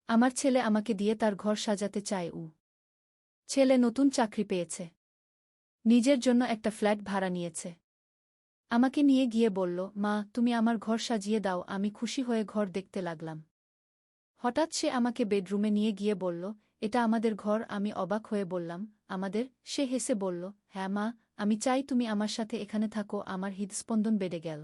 আমার ছেলে আমাকে দিয়ে তার ঘর সাজাতে চায়। ছেলে নতুন চাকরি পেয়েছে, নিজের জন্য একটা ফ্ল্যাট ভাড়া নিয়েছে। আমাকে নিয়ে গিয়ে বলল, মা তুমি আমার ঘর সাজিয়ে দাও। আমি খুশি হয়ে ঘর দেখতে লাগলাম। হঠাৎ সে আমাকে বেডরুমে নিয়ে গিয়ে বলল, এটা আমাদের ঘর। আমি অবাক হয়ে বললাম, আমাদের? সে হেসে বলল, হ্যাঁ মা, আমি চাই তুমি আমার সাথে এখানে থাকো। আমার হৃদস্পন্দন বেড়ে গেল।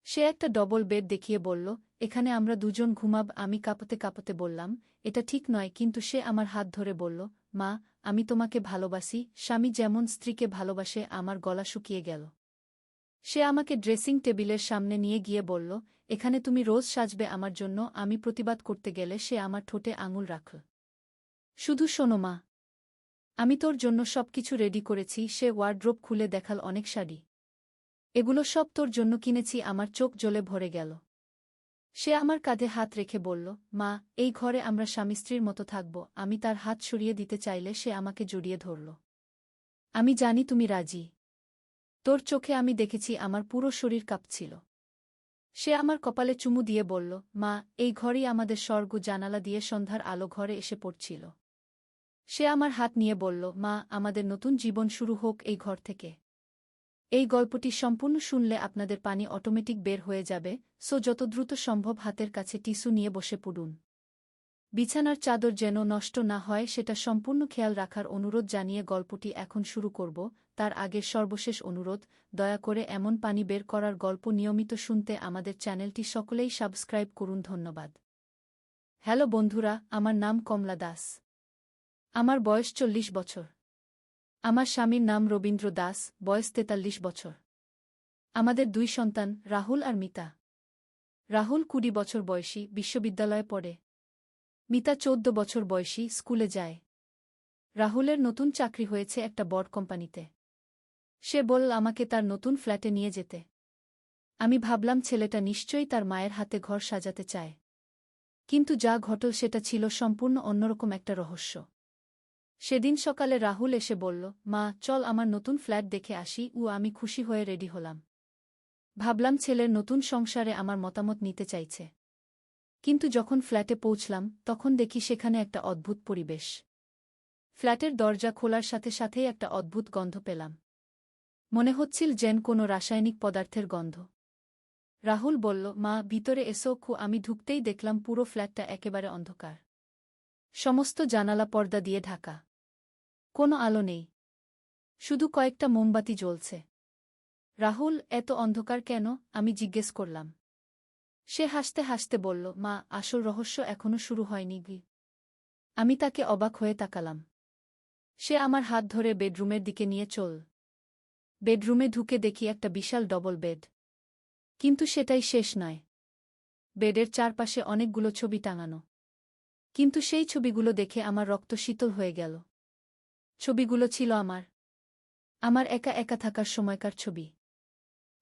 সে একটা ডবল বেড দেখিয়ে বলল, এখানে আমরা দুজন ঘুমাব। আমি কাঁপতে কাঁপতে বললাম, এটা ঠিক নয়। কিন্তু সে আমার হাত ধরে বলল, মা আমি তোমাকে ভালোবাসি, স্বামী যেমন স্ত্রীকে ভালোবাসে। আমার গলা শুকিয়ে গেল। সে আমাকে ড্রেসিং টেবিলের সামনে নিয়ে গিয়ে বলল, এখানে তুমি রোজ সাজবে আমার জন্য। আমি প্রতিবাদ করতে গেলে সে আমার ঠোঁটে আঙুল রাখল। শুধু শোনো মা, আমি তোর জন্য সবকিছু রেডি করেছি। সে ওয়ার্ড্রোব খুলে দেখাল অনেক শাড়ি। এগুলো সব তোর জন্য কিনেছি। আমার চোখ জ্বলে ভরে গেল। সে আমার কাঁধে হাত রেখে বলল, মা এই ঘরে আমরা স্বামী স্ত্রীর মতো থাকব। আমি তার হাত সরিয়ে দিতে চাইলে সে আমাকে জড়িয়ে ধরল। আমি জানি তুমি রাজি। তোর চোখে আমি দেখেছি। আমার পুরো শরীর কাঁপছিল। সে আমার কপালে চুমু দিয়ে বলল, মা এই ঘরেই আমাদের স্বর্গ। জানালা দিয়ে সন্ধ্যার আলো ঘরে এসে পড়ছিল। সে আমার হাত নিয়ে বলল, মা আমাদের নতুন জীবন শুরু হোক এই ঘর থেকে। এই গল্পটি সম্পূর্ণ শুনলে আপনাদের পানি অটোমেটিক বের হয়ে যাবে। সো যত দ্রুত সম্ভব হাতের কাছে টিস্যু নিয়ে বসে পড়ুন। বিছানার চাদর যেন নষ্ট না হয় সেটা সম্পূর্ণ খেয়াল রাখার অনুরোধ জানিয়ে গল্পটি এখন শুরু করব। তার আগের সর্বশেষ অনুরোধ, দয়া করে এমন পানি বের করার গল্প নিয়মিত শুনতে আমাদের চ্যানেলটি সকলেই সাবস্ক্রাইব করুন। ধন্যবাদ। হ্যালো বন্ধুরা, আমার নাম কমলা দাস। আমার বয়স 40 বছর। আমার স্বামীর নাম রবীন্দ্র দাস, বয়স 43 বছর। আমাদের 2 সন্তান, রাহুল আর মিতা। রাহুল 20 বছর বয়সী, বিশ্ববিদ্যালয়ে পড়ে। মিতা 14 বছর বয়সী, স্কুলে যায়। রাহুলের নতুন চাকরি হয়েছে একটা বড় কোম্পানিতে। সে বলল আমাকে তার নতুন ফ্ল্যাটে নিয়ে যেতে। আমি ভাবলাম ছেলেটা নিশ্চয়ই তার মায়ের হাতে ঘর সাজাতে চায়। কিন্তু যা ঘটল সেটা ছিল সম্পূর্ণ অন্যরকম একটা রহস্য। সেদিন সকালে রাহুল এসে বলল, মা চল আমার নতুন ফ্ল্যাট দেখে আসি। আমি খুশি হয়ে রেডি হলাম। ভাবলাম ছেলের নতুন সংসারে আমার মতামত নিতে চাইছে। কিন্তু যখন ফ্ল্যাটে পৌঁছলাম তখন দেখি সেখানে একটা অদ্ভুত পরিবেশ। ফ্ল্যাটের দরজা খোলার সাথে সাথেই একটা অদ্ভুত গন্ধ পেলাম। মনে হচ্ছিল যেন কোনো রাসায়নিক পদার্থের গন্ধ। রাহুল বলল, মা ভিতরে এসো। আমি ঢুকতেই দেখলাম পুরো ফ্ল্যাটটা একেবারে অন্ধকার। সমস্ত জানালা পর্দা দিয়ে ঢাকা। কোনো আলো নেই, শুধু কয়েকটা মোমবাতি জ্বলছে। রাহুল, এত অন্ধকার কেন? আমি জিজ্ঞেস করলাম। সে হাসতে হাসতে বলল, মা আসল রহস্য এখনো শুরু হয়নি গি। আমি তাকে অবাক হয়ে তাকালাম। সে আমার হাত ধরে বেডরুমের দিকে নিয়ে চল। বেডরুমে ঢুকে দেখি একটা বিশাল ডবল বেড। কিন্তু সেটাই শেষ নয়। বেডের চারপাশে অনেকগুলো ছবি টাঙানো। কিন্তু সেই ছবিগুলো দেখে আমার রক্ত শীতল হয়ে গেল। ছবিগুলো ছিল আমার একা একা থাকার সময়কার ছবি।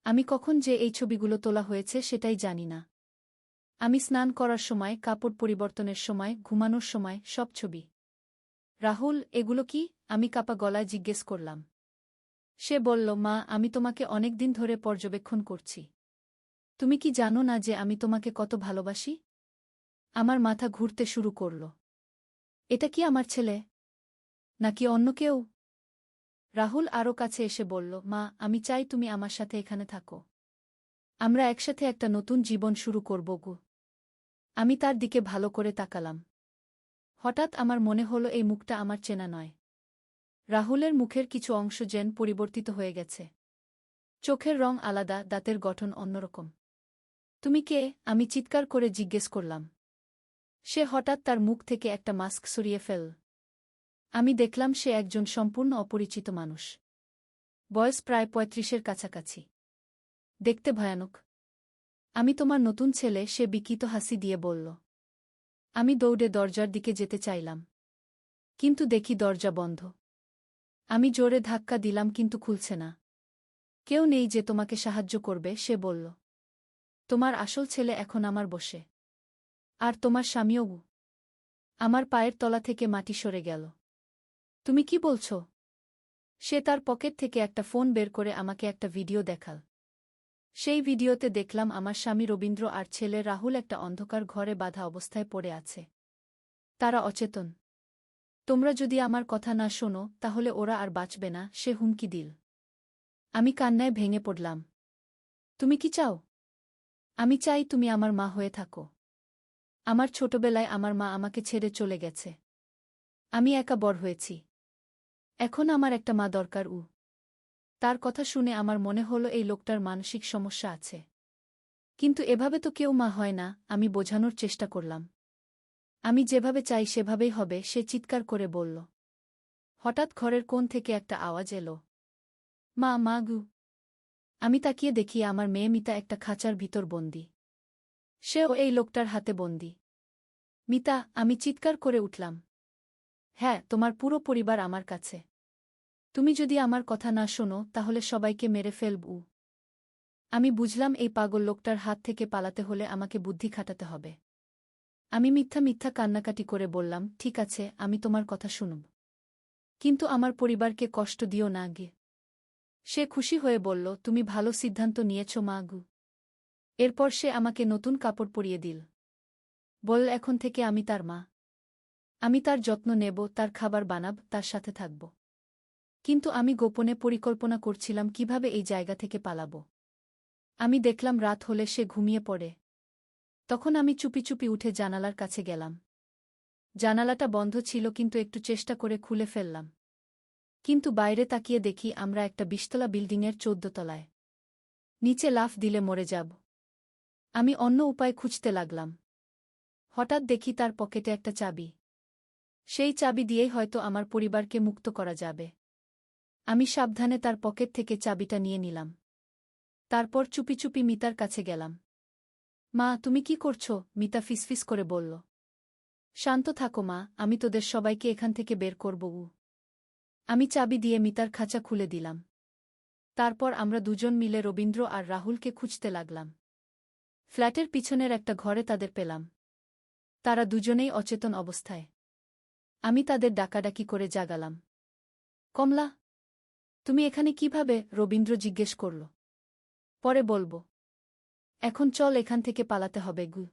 আমি কখন যে এই ছবিগুলো তোলা হয়েছে সেটাই জানি না। আমি স্নান করার সময়, কাপড় পরিবর্তনের সময়, ঘুমানোর সময়, সব ছবি। রাহুল, এগুলো কি? আমি কাপা গলায় জিজ্ঞেস করলাম। সে বলল, মা আমি তোমাকে অনেক দিন ধরে পর্যবেক্ষণ করছি। তুমি কি জানো না যে আমি তোমাকে কত ভালোবাসি? আমার মাথা ঘুরতে শুরু করল। এটা কি আমার ছেলে, নাকি অন্য কেউ? রাহুল আরও কাছে এসে বলল, মা আমি চাই তুমি আমার সাথে এখানে থাকো। আমরা একসাথে একটা নতুন জীবন শুরু করব গো। আমি তার দিকে ভালো করে তাকালাম। হঠাৎ আমার মনে হলো এই মুখটা আমার চেনা নয়। রাহুলের মুখের কিছু অংশ যেন পরিবর্তিত হয়ে গেছে। চোখের রং আলাদা, দাঁতের গঠন অন্যরকম। তুমি কে? আমি চিৎকার করে জিজ্ঞেস করলাম। সে হঠাৎ তার মুখ থেকে একটা মাস্ক সরিয়ে ফেল। আমি দেখলাম সে একজন সম্পূর্ণ অপরিচিত মানুষ। বয়স প্রায় 35-এর কাছাকাছি। দেখতে ভয়ানক। আমি তোমার নতুন ছেলে, সে বিকৃত হাসি দিয়ে বলল। আমি দৌড়ে দরজার দিকে যেতে চাইলাম। কিন্তু দেখি দরজা বন্ধ। আমি জোরে ধাক্কা দিলাম কিন্তু খুলছে না। কেউ নেই যে তোমাকে সাহায্য করবে, সে বলল। তোমার আসল ছেলে এখন আমার বসে। আর তোমার স্বামীও। আমার পায়ের তলা থেকে মাটি সরে গেল। তুমি কি বলছ? সে তার পকেট থেকে একটা ফোন বের করে আমাকে একটা ভিডিও দেখাল। সেই ভিডিওতে দেখলাম আমার স্বামী রবীন্দ্র আর ছেলে রাহুল একটা অন্ধকার ঘরে বাঁধা অবস্থায় পড়ে আছে। তারা অচেতন। তোমরা যদি আমার কথা না শোনো তাহলে ওরা আর বাঁচবে না, সে হুমকি দিল। আমি কান্নায় ভেঙে পড়লাম। তুমি কি চাও? আমি চাই তুমি আমার মা হয়ে থাকো। আমার ছোটবেলায় আমার মা আমাকে ছেড়ে চলে গেছে। আমি একা বড় হয়েছি। এখন আমার একটা মা দরকার। তার কথা শুনে আমার মনে হলো এই লোকটার মানসিক সমস্যা আছে। কিন্তু এভাবে তো কেউ মা হয় না। আমি বোঝানোর চেষ্টা করলাম। আমি যেভাবে চাই সেভাবেই হবে, সে চিৎকার করে বলল। হঠাৎ ঘরের কোণ থেকে একটা আওয়াজ এলো, মা, মা গু। আমি তাকিয়ে দেখি আমার মেয়ে মিতা একটা খাঁচার ভিতর বন্দী। সেও এই লোকটার হাতে বন্দী। মিতা, আমি চিৎকার করে উঠলাম। হ্যাঁ, তোমার পুরো পরিবার আমার কাছে। তুমি যদি আমার কথা না শোনো তাহলে সবাইকে মেরে ফেলব। আমি বুঝলাম এই পাগল লোকটার হাত থেকে পালাতে হলে আমাকে বুদ্ধি খাটাতে হবে। আমি মিথ্যা মিথ্যা কান্নাকাটি করে বললাম, ঠিক আছে, আমি তোমার কথা শুনব। কিন্তু আমার পরিবারকে কষ্ট দিও না গে। সে খুশি হয়ে বলল, তুমি ভালো সিদ্ধান্ত নিয়েছ মা গু। এরপর সে আমাকে নতুন কাপড় পরিয়ে দিল। বলল, এখন থেকে আমি তার মা। আমি তার যত্ন নেব, তার খাবার বানাব, তার সাথে থাকব। কিন্তু আমি গোপনে পরিকল্পনা করছিলাম কিভাবে এই জায়গা থেকে পালাব। আমি দেখলাম রাত হলে সে ঘুমিয়ে পড়ে। তখন আমি চুপি চুপি উঠে জানালার কাছে গেলাম। জানালাটা বন্ধ ছিল কিন্তু একটু চেষ্টা করে খুলে ফেললাম। কিন্তু বাইরে তাকিয়ে দেখি আমরা একটা ২০তলা বিল্ডিংয়ের ১৪ তলায়। নিচে লাফ দিলে মরে যাব। আমি অন্য উপায় খুঁজতে লাগলাম। হঠাৎ দেখি তার পকেটে একটা চাবি। সেই চাবি দিয়েই হয়তো আমার পরিবারকে মুক্ত করা যাবে। আমি সাবধানে তার পকেট থেকে চাবিটা নিয়ে নিলাম। তারপর চুপি চুপি মিতার কাছে গেলাম। মা, তুমি কি করছো? মিতা ফিসফিস করে বলল। শান্ত থাকো মা, আমি তোদের সবাইকে এখান থেকে বের করব। আমি চাবি দিয়ে মিতার খাঁচা খুলে দিলাম। তারপর আমরা দুজন মিলে রবীন্দ্র আর রাহুলকে খুঁজতে লাগলাম। ফ্ল্যাটের পিছনের একটা ঘরে তাদের পেলাম। তারা দুজনেই অচেতন অবস্থায়। আমি তাদের ডাকাডাকি করে জাগালাম। কমলা, তুমি এখানে কিভাবে? রবীন্দ্র জিজ্ঞেস করল। পরে বলবো। এখন চল, এখান থেকে পালাতে হবে গু।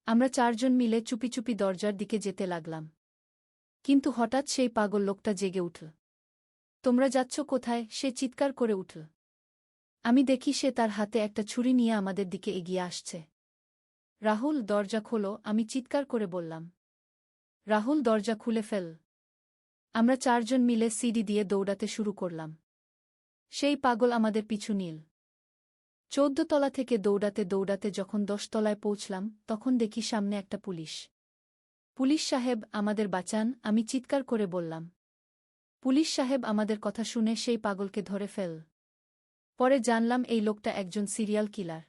আমরা চারজন মিলে চুপি চুপি দরজার দিকে যেতে লাগলাম। কিন্তু হঠাৎ সেই পাগল লোকটা জেগে উঠল। তোমরা যাচ্ছ কোথায়? সে চিৎকার করে উঠল। আমি দেখি সে তার হাতে একটা ছুরি নিয়ে আমাদের দিকে এগিয়ে আসছে। রাহুল, দরজা খোলো, আমি চিৎকার করে বললাম। রাহুল দরজা খুলে ফেল। আমরা চারজন মিলে সিঁড়ি দিয়ে দৌড়াতে শুরু করলাম। সেই পাগল আমাদের পিছু নিল। ১৪ তলা থেকে দৌড়াতে দৌড়াতে যখন ১০ তলায় পৌঁছলাম তখন দেখি সামনে একটা পুলিশ। পুলিশ সাহেব, আমাদের বাঁচান, আমি চিৎকার করে বললাম। পুলিশ সাহেব আমাদের কথা শুনে সেই পাগলকে ধরে ফেল। পরে জানলাম এই লোকটা একজন সিরিয়াল কিলার।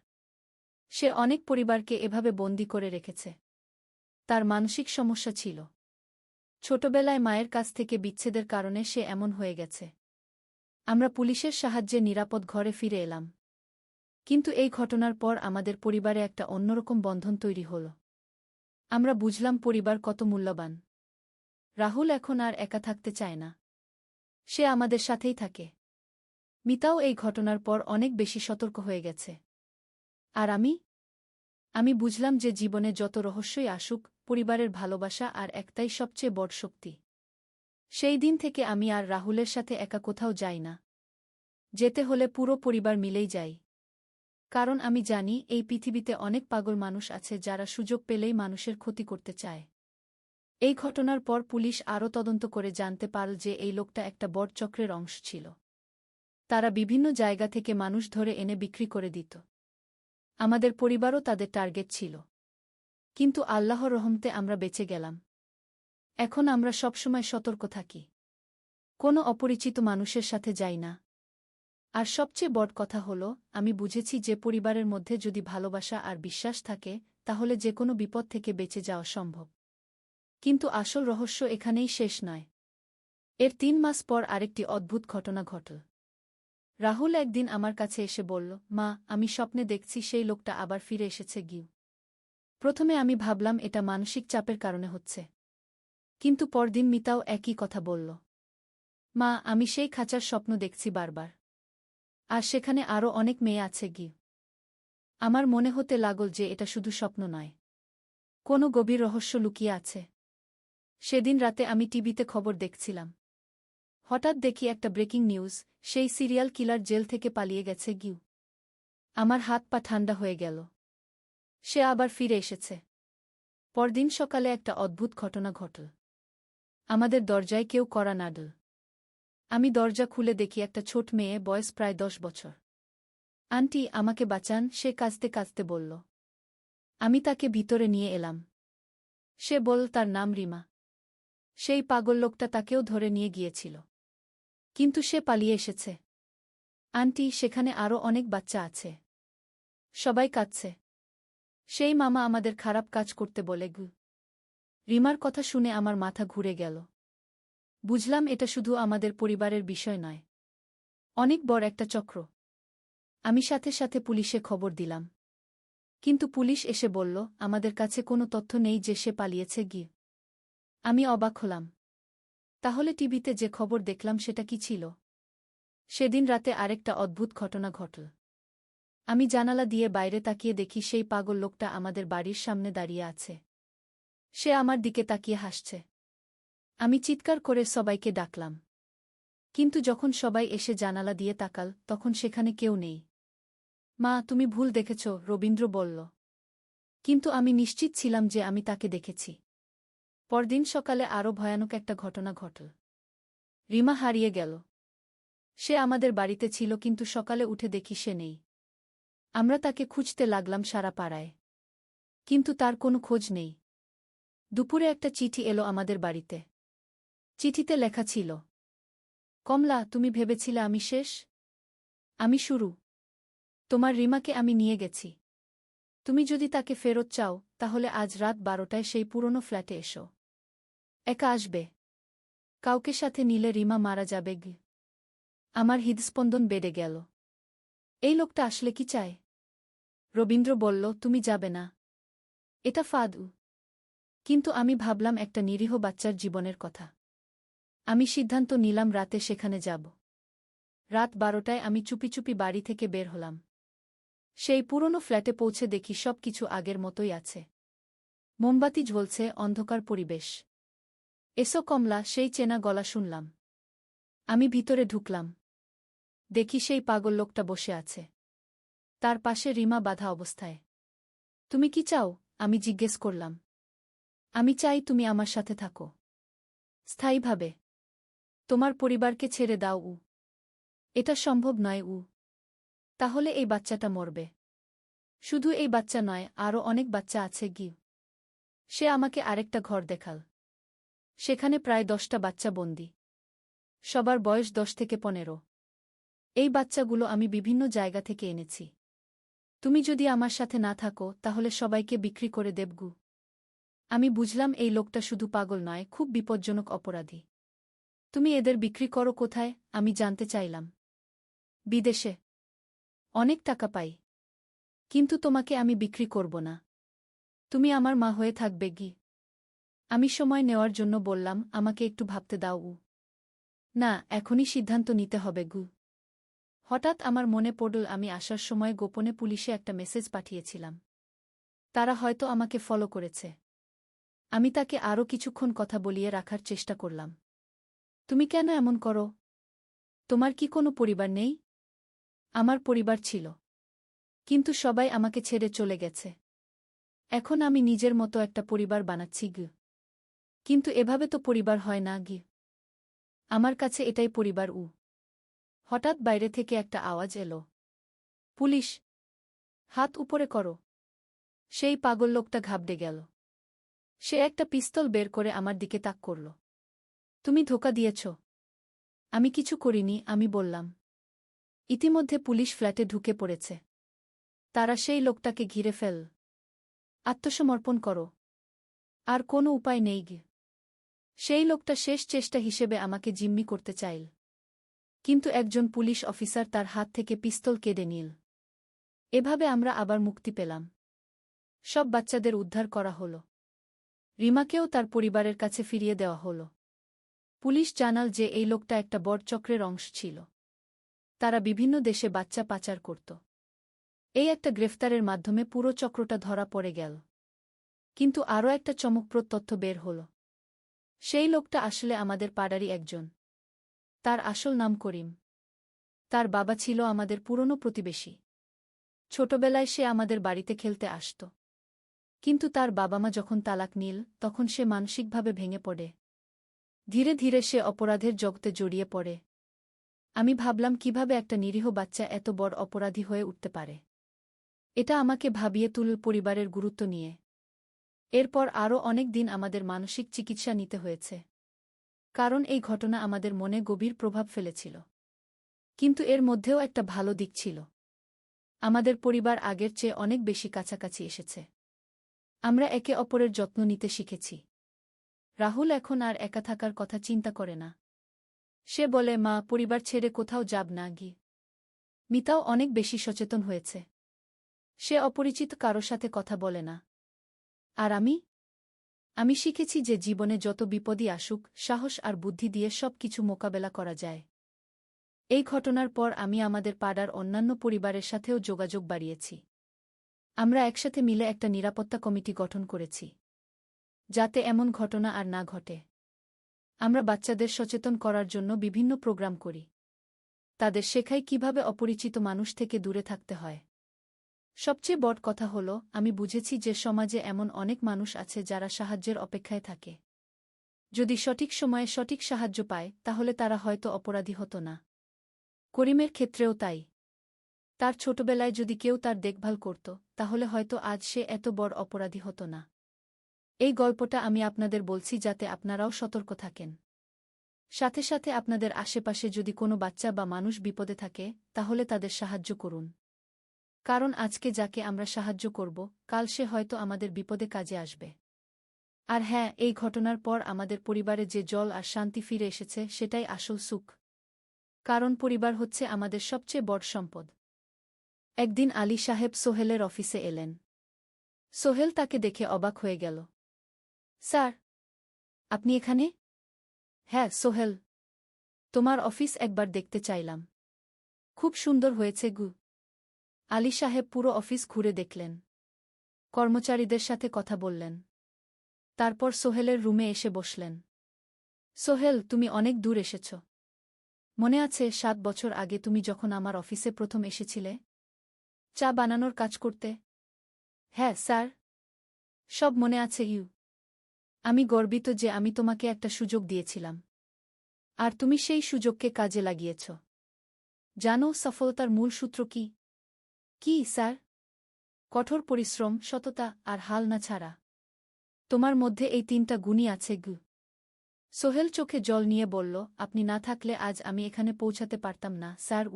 সে অনেক পরিবারকে এভাবে বন্দী করে রেখেছে। তার মানসিক সমস্যা ছিল। ছোটবেলায় মায়ের কাছ থেকে বিচ্ছেদের কারণে সে এমন হয়ে গেছে। আমরা পুলিশের সাহায্যে নিরাপদ ঘরে ফিরে এলাম। কিন্তু এই ঘটনার পর আমাদের পরিবারে একটা অন্যরকম বন্ধন তৈরি হল। আমরা বুঝলাম পরিবার কত মূল্যবান। রাহুল এখন আর একা থাকতে চায় না। সে আমাদের সাথেই থাকে। মিতাও এই ঘটনার পর অনেক বেশি সতর্ক হয়ে গেছে। আর আমি বুঝলাম যে জীবনে যত রহস্যই আসুক, পরিবারের ভালোবাসা আর একটাই সবচেয়ে বড় শক্তি। সেই দিন থেকে আমি আর রাহুলের সাথে একা কোথাও যাই না। যেতে হলে পুরো পরিবার মিলেই যাই। কারণ আমি জানি এই পৃথিবীতে অনেক পাগল মানুষ আছে যারা সুযোগ পেলেই মানুষের ক্ষতি করতে চায়। এই ঘটনার পর পুলিশ আরও তদন্ত করে জানতে পারল যে এই লোকটা একটা বড় চক্রের অংশ ছিল। তারা বিভিন্ন জায়গা থেকে মানুষ ধরে এনে বিক্রি করে দিত। আমাদের পরিবারও তাদের টার্গেট ছিল। কিন্তু আল্লাহর রহমতে আমরা বেঁচে গেলাম। এখন আমরা সবসময় সতর্ক থাকি। কোনো অপরিচিত মানুষের সাথে যাই না। আর সবচেয়ে বড় কথা হল, আমি বুঝেছি যে পরিবারের মধ্যে যদি ভালোবাসা আর বিশ্বাস থাকে তাহলে যে কোনো বিপদ থেকে বেঁচে যাওয়া সম্ভব। কিন্তু আসল রহস্য এখানেই শেষ নয়। এর ৩ মাস পর আরেকটি অদ্ভুত ঘটনা ঘটল। রাহুল একদিন আমার কাছে এসে বলল, মা, আমি স্বপ্নে দেখছি সেই লোকটা আবার ফিরে এসেছে গিয়ে। প্রথমে আমি ভাবলাম এটা মানসিক চাপের কারণে হচ্ছে। কিন্তু পরদিন মিতাও একই কথা বলল। মা, আমি সেই খাঁচার স্বপ্ন দেখছি বারবার। আর সেখানে আরও অনেক মেয়ে আছে গিয়ে। আমার মনে হতে লাগল যে এটা শুধু স্বপ্ন নয়, কোনো গভীর রহস্য লুকিয়ে আছে। সেদিন রাতে আমি টিভিতে খবর দেখছিলাম। হঠাৎ দেখি একটা ব্রেকিং নিউজ, সেই সিরিয়াল কিলার জেল থেকে পালিয়ে গেছে গিউ। আমার হাত পা ঠান্ডা হয়ে গেল। সে আবার ফিরে এসেছে। পরদিন সকালে একটা অদ্ভুত ঘটনা ঘটল। আমাদের দরজায় কেউ কড়া নাড়ল। আমি দরজা খুলে দেখি একটা ছোট মেয়ে, বয়স প্রায় 10 বছর। আন্টি, আমাকে বাঁচান, সে কাঁদতে কাঁদতে বলল। আমি তাকে ভিতরে নিয়ে এলাম। সে বলল তার নাম রিমা। সেই পাগল লোকটা তাকেও ধরে নিয়ে গিয়েছিল। কিন্তু সে পালিয়ে এসেছে। আন্টি, সেখানে আরও অনেক বাচ্চা আছে। সবাই কাঁদছে। সেই মামা আমাদের খারাপ কাজ করতে বলে গু। রিমার কথা শুনে আমার মাথা ঘুরে গেল। বুঝলাম এটা শুধু আমাদের পরিবারের বিষয় নয়, অনেক বড় একটা চক্র। আমি সাথে সাথে পুলিশে খবর দিলাম। কিন্তু পুলিশ এসে বলল আমাদের কাছে কোনো তথ্য নেই যে সে পালিয়েছে গিয়ে। আমি অবাক হলাম। তাহলে টিভিতে যে খবর দেখলাম সেটা কি ছিল? সেদিন রাতে আরেকটা অদ্ভুত ঘটনা ঘটল। আমি জানালা দিয়ে বাইরে তাকিয়ে দেখি সেই পাগল লোকটা আমাদের বাড়ির সামনে দাঁড়িয়ে আছে। সে আমার দিকে তাকিয়ে হাসছে। আমি চিৎকার করে সবাইকে ডাকলাম। কিন্তু যখন সবাই এসে জানালা দিয়ে তাকাল, তখন সেখানে কেউ নেই। মা, তুমি ভুল দেখেছ, রবীন্দ্র বলল। কিন্তু আমি নিশ্চিত ছিলাম যে আমি তাকে দেখেছি। পরদিন সকালে আরও ভয়ানক একটা ঘটনা ঘটল। রিমা হারিয়ে গেল। সে আমাদের বাড়িতে ছিল, কিন্তু সকালে উঠে দেখি সে নেই। আমরা তাকে খুঁজতে লাগলাম সারা পাড়ায়। কিন্তু তার কোনো খোঁজ নেই। দুপুরে একটা চিঠি এলো আমাদের বাড়িতে। চিঠিতে লেখা ছিল, কমলা, তুমি ভেবেছিলে আমি শেষ? আমি শুরু। তোমার রিমাকে আমি নিয়ে গেছি। তুমি যদি তাকে ফেরত চাও, তাহলে আজ রাত 12টায় সেই পুরনো ফ্ল্যাটে এসো। একা আসবে। কাউকে সাথে নিলে রিমা মারা যাবে গে। আমার হৃদস্পন্দন বেড়ে গেল। এই লোকটা আসলে কি চায়? রবীন্দ্র বলল, তুমি যাবে না। এটা ফাঁদ। কিন্তু আমি ভাবলাম একটা নিরীহ বাচ্চার জীবনের কথা। আমি সিদ্ধান্ত নিলাম রাতে সেখানে যাব। রাত 12টায় আমি চুপি চুপি বাড়ি থেকে বের হলাম। সেই পুরনো ফ্ল্যাটে পৌঁছে দেখি সব কিছু আগের মতোই আছে। মোমবাতি জ্বলছে, অন্ধকার পরিবেশ। এসো কমলা, সেই চেনা গলা শুনলাম। আমি ভিতরে ঢুকলাম। দেখি সেই পাগল লোকটা বসে আছে। তার পাশে রিমা বাঁধা অবস্থায়। তুমি কি চাও? আমি জিজ্ঞেস করলাম। আমি চাই তুমি আমার সাথে থাকো, স্থায়ীভাবে। তোমার পরিবারকে ছেড়ে দাও। এটা সম্ভব নয়। তাহলে এই বাচ্চাটা মরবে। শুধু এই বাচ্চা নয়, আরও অনেক বাচ্চা আছে গি। সে আমাকে আরেকটা ঘর দেখাল। সেখানে প্রায় 10টা বাচ্চা বন্দি। সবার বয়স 10 থেকে 15। এই বাচ্চাগুলো আমি বিভিন্ন জায়গা থেকে এনেছি। তুমি যদি আমার সাথে না থাকো, তাহলে সবাইকে বিক্রি করে দেবগু। আমি বুঝলাম এই লোকটা শুধু পাগল নয়, খুব বিপজ্জনক অপরাধী। তুমি এদের বিক্রি করো কোথায়? আমি জানতে চাইলাম। বিদেশে। অনেক টাকা পাই। কিন্তু তোমাকে আমি বিক্রি করব না। তুমি আমার মা হয়ে থাকবে গি। আমি সময় নেওয়ার জন্য বললাম, আমাকে একটু ভাবতে দাও। না, এখনই সিদ্ধান্ত নিতে হবে গু। হঠাৎ আমার মনে পড়ল আমি আসার সময় গোপনে পুলিশে একটা মেসেজ পাঠিয়েছিলাম। তারা হয়তো আমাকে ফলো করেছে। আমি তাকে আরও কিছুক্ষণ কথা বলিয়ে রাখার চেষ্টা করলাম। তুমি কেন এমন করো? তোমার কি কোনো পরিবার নেই? আমার পরিবার ছিল। কিন্তু সবাই আমাকে ছেড়ে চলে গেছে। এখন আমি নিজের মতো একটা পরিবার বানাচ্ছি গি। কিন্তু এভাবে তো পরিবার হয় না গি। আমার কাছে এটাই পরিবার। হঠাৎ বাইরে থেকে একটা আওয়াজ এলো। পুলিশ! হাত উপরে করো। সেই পাগল লোকটা ঘাবড়ে গেল। সে একটা পিস্তল বের করে আমার দিকে তাক করল। তুমি ধোঁকা দিয়েছ। আমি কিছু করিনি, আমি বললাম। ইতিমধ্যে পুলিশ ফ্ল্যাটে ঢুকে পড়েছে। তারা সেই লোকটাকে ঘিরে ফেল। আত্মসমর্পণ করো। আর কোনো উপায় নেই গি। সেই লোকটা শেষ চেষ্টা হিসেবে আমাকে জিম্মি করতে চাইল। কিন্তু একজন পুলিশ অফিসার তার হাত থেকে পিস্তল কেড়ে নিল। এভাবে আমরা আবার মুক্তি পেলাম। সব বাচ্চাদের উদ্ধার করা হল। রিমাকেও তার পরিবারের কাছে ফিরিয়ে দেওয়া হল। পুলিশ জানাল যে এই লোকটা একটা বড় চক্রের অংশ ছিল। তারা বিভিন্ন দেশে বাচ্চা পাচার করত। এই একটা গ্রেফতারের মাধ্যমে পুরো চক্রটা ধরা পড়ে গেল। কিন্তু আরও একটা চমকপ্রদ তথ্য বের হল। সেই লোকটা আসলে আমাদের পাড়ারই একজন। তার আসল নাম করিম। তার বাবা ছিল আমাদের পুরনো প্রতিবেশী। ছোটবেলায় সে আমাদের বাড়িতে খেলতে আসত। কিন্তু তার বাবা-মা যখন তালাক নিল তখন সে মানসিকভাবে ভেঙে পড়ে। ধীরে ধীরে সে অপরাধের জগতে জড়িয়ে পড়ে। আমি ভাবলাম কিভাবে একটা নিরীহ বাচ্চা এত বড় অপরাধী হয়ে উঠতে পারে। এটা আমাকে ভাবিয়ে তুলল পরিবারের গুরুত্ব নিয়ে। এরপর আরও অনেক দিন আমাদের মানসিক চিকিৎসা নিতে হয়েছে। কারণ এই ঘটনা আমাদের মনে গভীর প্রভাব ফেলেছিল। কিন্তু এর মধ্যেও একটা ভালো দিক ছিল। আমাদের পরিবার আগের চেয়ে অনেক বেশি কাছাকাছি এসেছে। আমরা একে অপরের যত্ন নিতে শিখেছি। রাহুল এখন আর একা থাকার কথা চিন্তা করে না। সে বলে, মা, পরিবার ছেড়ে কোথাও যাব না গি। মিতাও অনেক বেশি সচেতন হয়েছে। সে অপরিচিত কারো সাথে কথা বলে না। আর আমি শিখেছি যে জীবনে যত বিপদই আসুক, সাহস আর বুদ্ধি দিয়ে সব কিছু মোকাবেলা করা যায়। এই ঘটনার পর আমি আমাদের পাড়ার অন্যান্য পরিবারের সাথেও যোগাযোগ বাড়িয়েছি। আমরা একসাথে মিলে একটা নিরাপত্তা কমিটি গঠন করেছি, যাতে এমন ঘটনা আর না ঘটে। আমরা বাচ্চাদের সচেতন করার জন্য বিভিন্ন প্রোগ্রাম করি। তাদের শেখাই কিভাবে অপরিচিত মানুষ থেকে দূরে থাকতে হয়। সবচেয়ে বড় কথা হল, আমি বুঝেছি যে সমাজে এমন অনেক মানুষ আছে যারা সাহায্যের অপেক্ষায় থাকে। যদি সঠিক সময়ে সঠিক সাহায্য পায় তাহলে তারা হয়তো অপরাধী হতো না। করিমের ক্ষেত্রেও তাই। তার ছোটবেলায় যদি কেউ তার দেখভাল করত, তাহলে হয়তো আজ সে এত বড় অপরাধী হতো না। এই গল্পটা আমি আপনাদের বলছি যাতে আপনারাও সতর্ক থাকেন। সাথে সাথে আপনাদের আশেপাশে যদি কোনো বাচ্চা বা মানুষ বিপদে থাকে, তাহলে তাদের সাহায্য করুন। কারণ আজকে যাকে আমরা সাহায্য করব, কাল সে হয়তো আমাদের বিপদে কাজে আসবে। আর হ্যাঁ, এই ঘটনার পর আমাদের পরিবারে যে জল আর শান্তি ফিরে এসেছে সেটাই আসল সুখ। কারণ পরিবার হচ্ছে আমাদের সবচেয়ে বড় সম্পদ। একদিন আলী সাহেব সোহেলের অফিসে এলেন। সোহেল তাকে দেখে অবাক হয়ে গেল। স্যার, আপনি এখানে? হ্যাঁ সোহেল, তোমার অফিস একবার দেখতে চাইলাম। খুব সুন্দর হয়েছে গু। আলী সাহেব পুরো অফিস ঘুরে দেখলেন। কর্মচারীদের সাথে কথা বললেন। তারপর সোহেলের রুমে এসে বসলেন। সোহেল, তুমি অনেক দূর এসেছ। মনে আছে 7 বছর আগে তুমি যখন আমার অফিসে প্রথম এসেছিলে চা বানানোর কাজ করতে? হ্যাঁ স্যার, সব মনে আছে ইউ। আমি গর্বিত যে আমি তোমাকে একটা সুযোগ দিয়েছিলাম। আর তুমি সেই সুযোগকে কাজে লাগিয়েছ। জানো সফলতার মূল সূত্র কি? কি স্যার? কঠোর পরিশ্রম, সততা আর হাল না ছাড়া। তোমার মধ্যে এই 3টা গুণই আছে গু। সোহেল চোখে জল নিয়ে বলল, আপনি না থাকলে আজ আমি এখানে পৌঁছাতে পারতাম না স্যার।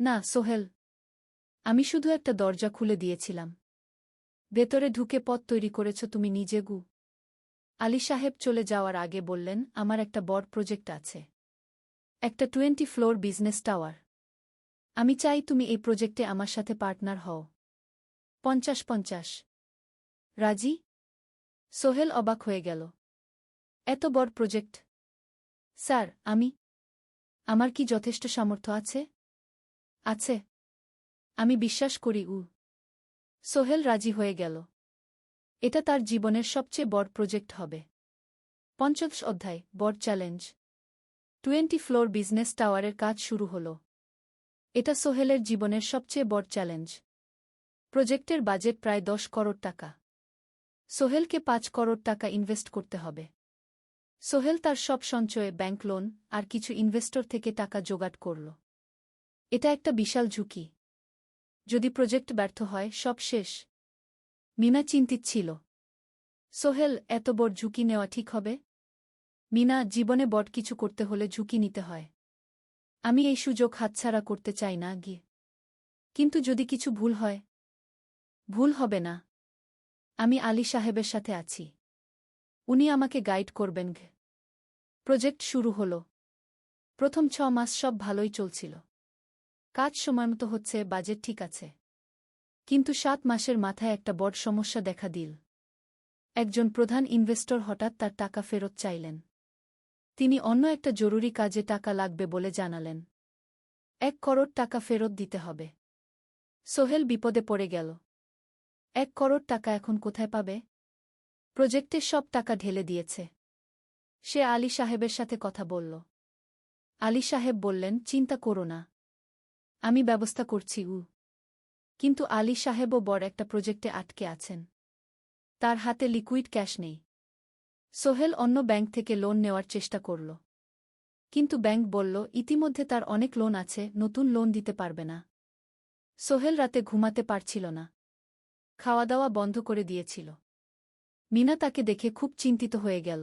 না সোহেল, আমি শুধু একটা দরজা খুলে দিয়েছিলাম। ভেতরে ঢুকে পথ তৈরি করেছ তুমি নিজে গু। আলী সাহেব চলে যাওয়ার আগে বললেন, আমার একটা বড় প্রজেক্ট আছে। একটা 20 ফ্লোর বিজনেস টাওয়ার। আমি চাই তুমি এই প্রজেক্টে আমার সাথে পার্টনার হও। 50-50। রাজি? সোহেল অবাক হয়ে গেল। এত বড় প্রজেক্ট? স্যার, আমার কি যথেষ্ট সামর্থ্য আছে? আছে। আমি বিশ্বাস করি সোহেল রাজি হয়ে গেল। এটা তার জীবনের সবচেয়ে বড় প্রজেক্ট হবে। 50 অধ্যায়, বড় চ্যালেঞ্জ। 20 ফ্লোর বিজনেস টাওয়ারের কাজ শুরু হল। এটা সোহেলের জীবনের সবচেয়ে বড় চ্যালেঞ্জ। প্রজেক্টের বাজেট প্রায় 10 করোড় টাকা। সোহেলকে 5 করোড় টাকা ইনভেস্ট করতে হবে। সোহেল তার সব সঞ্চয়ে, ব্যাংক লোন আর কিছু ইনভেস্টর থেকে টাকা জোগাড় করল। এটা একটা বিশাল ঝুঁকি। যদি প্রজেক্ট ব্যর্থ হয়, সব শেষ। মিনা চিন্তিত ছিল। সোহেল, এত বড় ঝুঁকি নেওয়া ঠিক হবে? মিনা, জীবনে বড় কিছু করতে হলে ঝুঁকি নিতে হয়। আমি এই সুযোগ হাতছাড়া করতে চাই না গিয়ে। কিন্তু যদি কিছু ভুল হয়? ভুল হবে না। আমি আলী সাহেবের সাথে আছি। উনি আমাকে গাইড করবেন। প্রজেক্ট শুরু হল। প্রথম 6 মাস সব ভালোই চলছিল। কাজ সময়মতো হচ্ছে, বাজেট ঠিক আছে। কিন্তু 7 মাসের মাথায় একটা বড় সমস্যা দেখা দিল। একজন প্রধান ইনভেস্টর হঠাৎ তার টাকা ফেরত চাইলেন। তিনি অন্য একটা জরুরি কাজে টাকা লাগবে বলে জানালেন। 1 করোড় টাকা ফেরত দিতে হবে। সোহেল বিপদে পড়ে গেল। 1 করোড় টাকা এখন কোথায় পাবে? প্রজেক্টে সব টাকা ঢেলে দিয়েছে। সে আলী সাহেবের সাথে কথা বলল। আলী সাহেব বললেন, চিন্তা করো না, আমি ব্যবস্থা করছি। কিন্তু আলী সাহেবও বড় একটা প্রজেক্টে আটকে আছেন। তার হাতে লিকুইড ক্যাশ নেই। সোহেল অন্য ব্যাংক থেকে লোন নেওয়ার চেষ্টা করল। কিন্তু ব্যাংক বলল, ইতিমধ্যে তার অনেক লোন আছে, নতুন লোন দিতে পারবে না। সোহেল রাতে ঘুমাতে পারছিল না। খাওয়া দাওয়া বন্ধ করে দিয়েছিল। মিনা তাকে দেখে খুব চিন্তিত হয়ে গেল।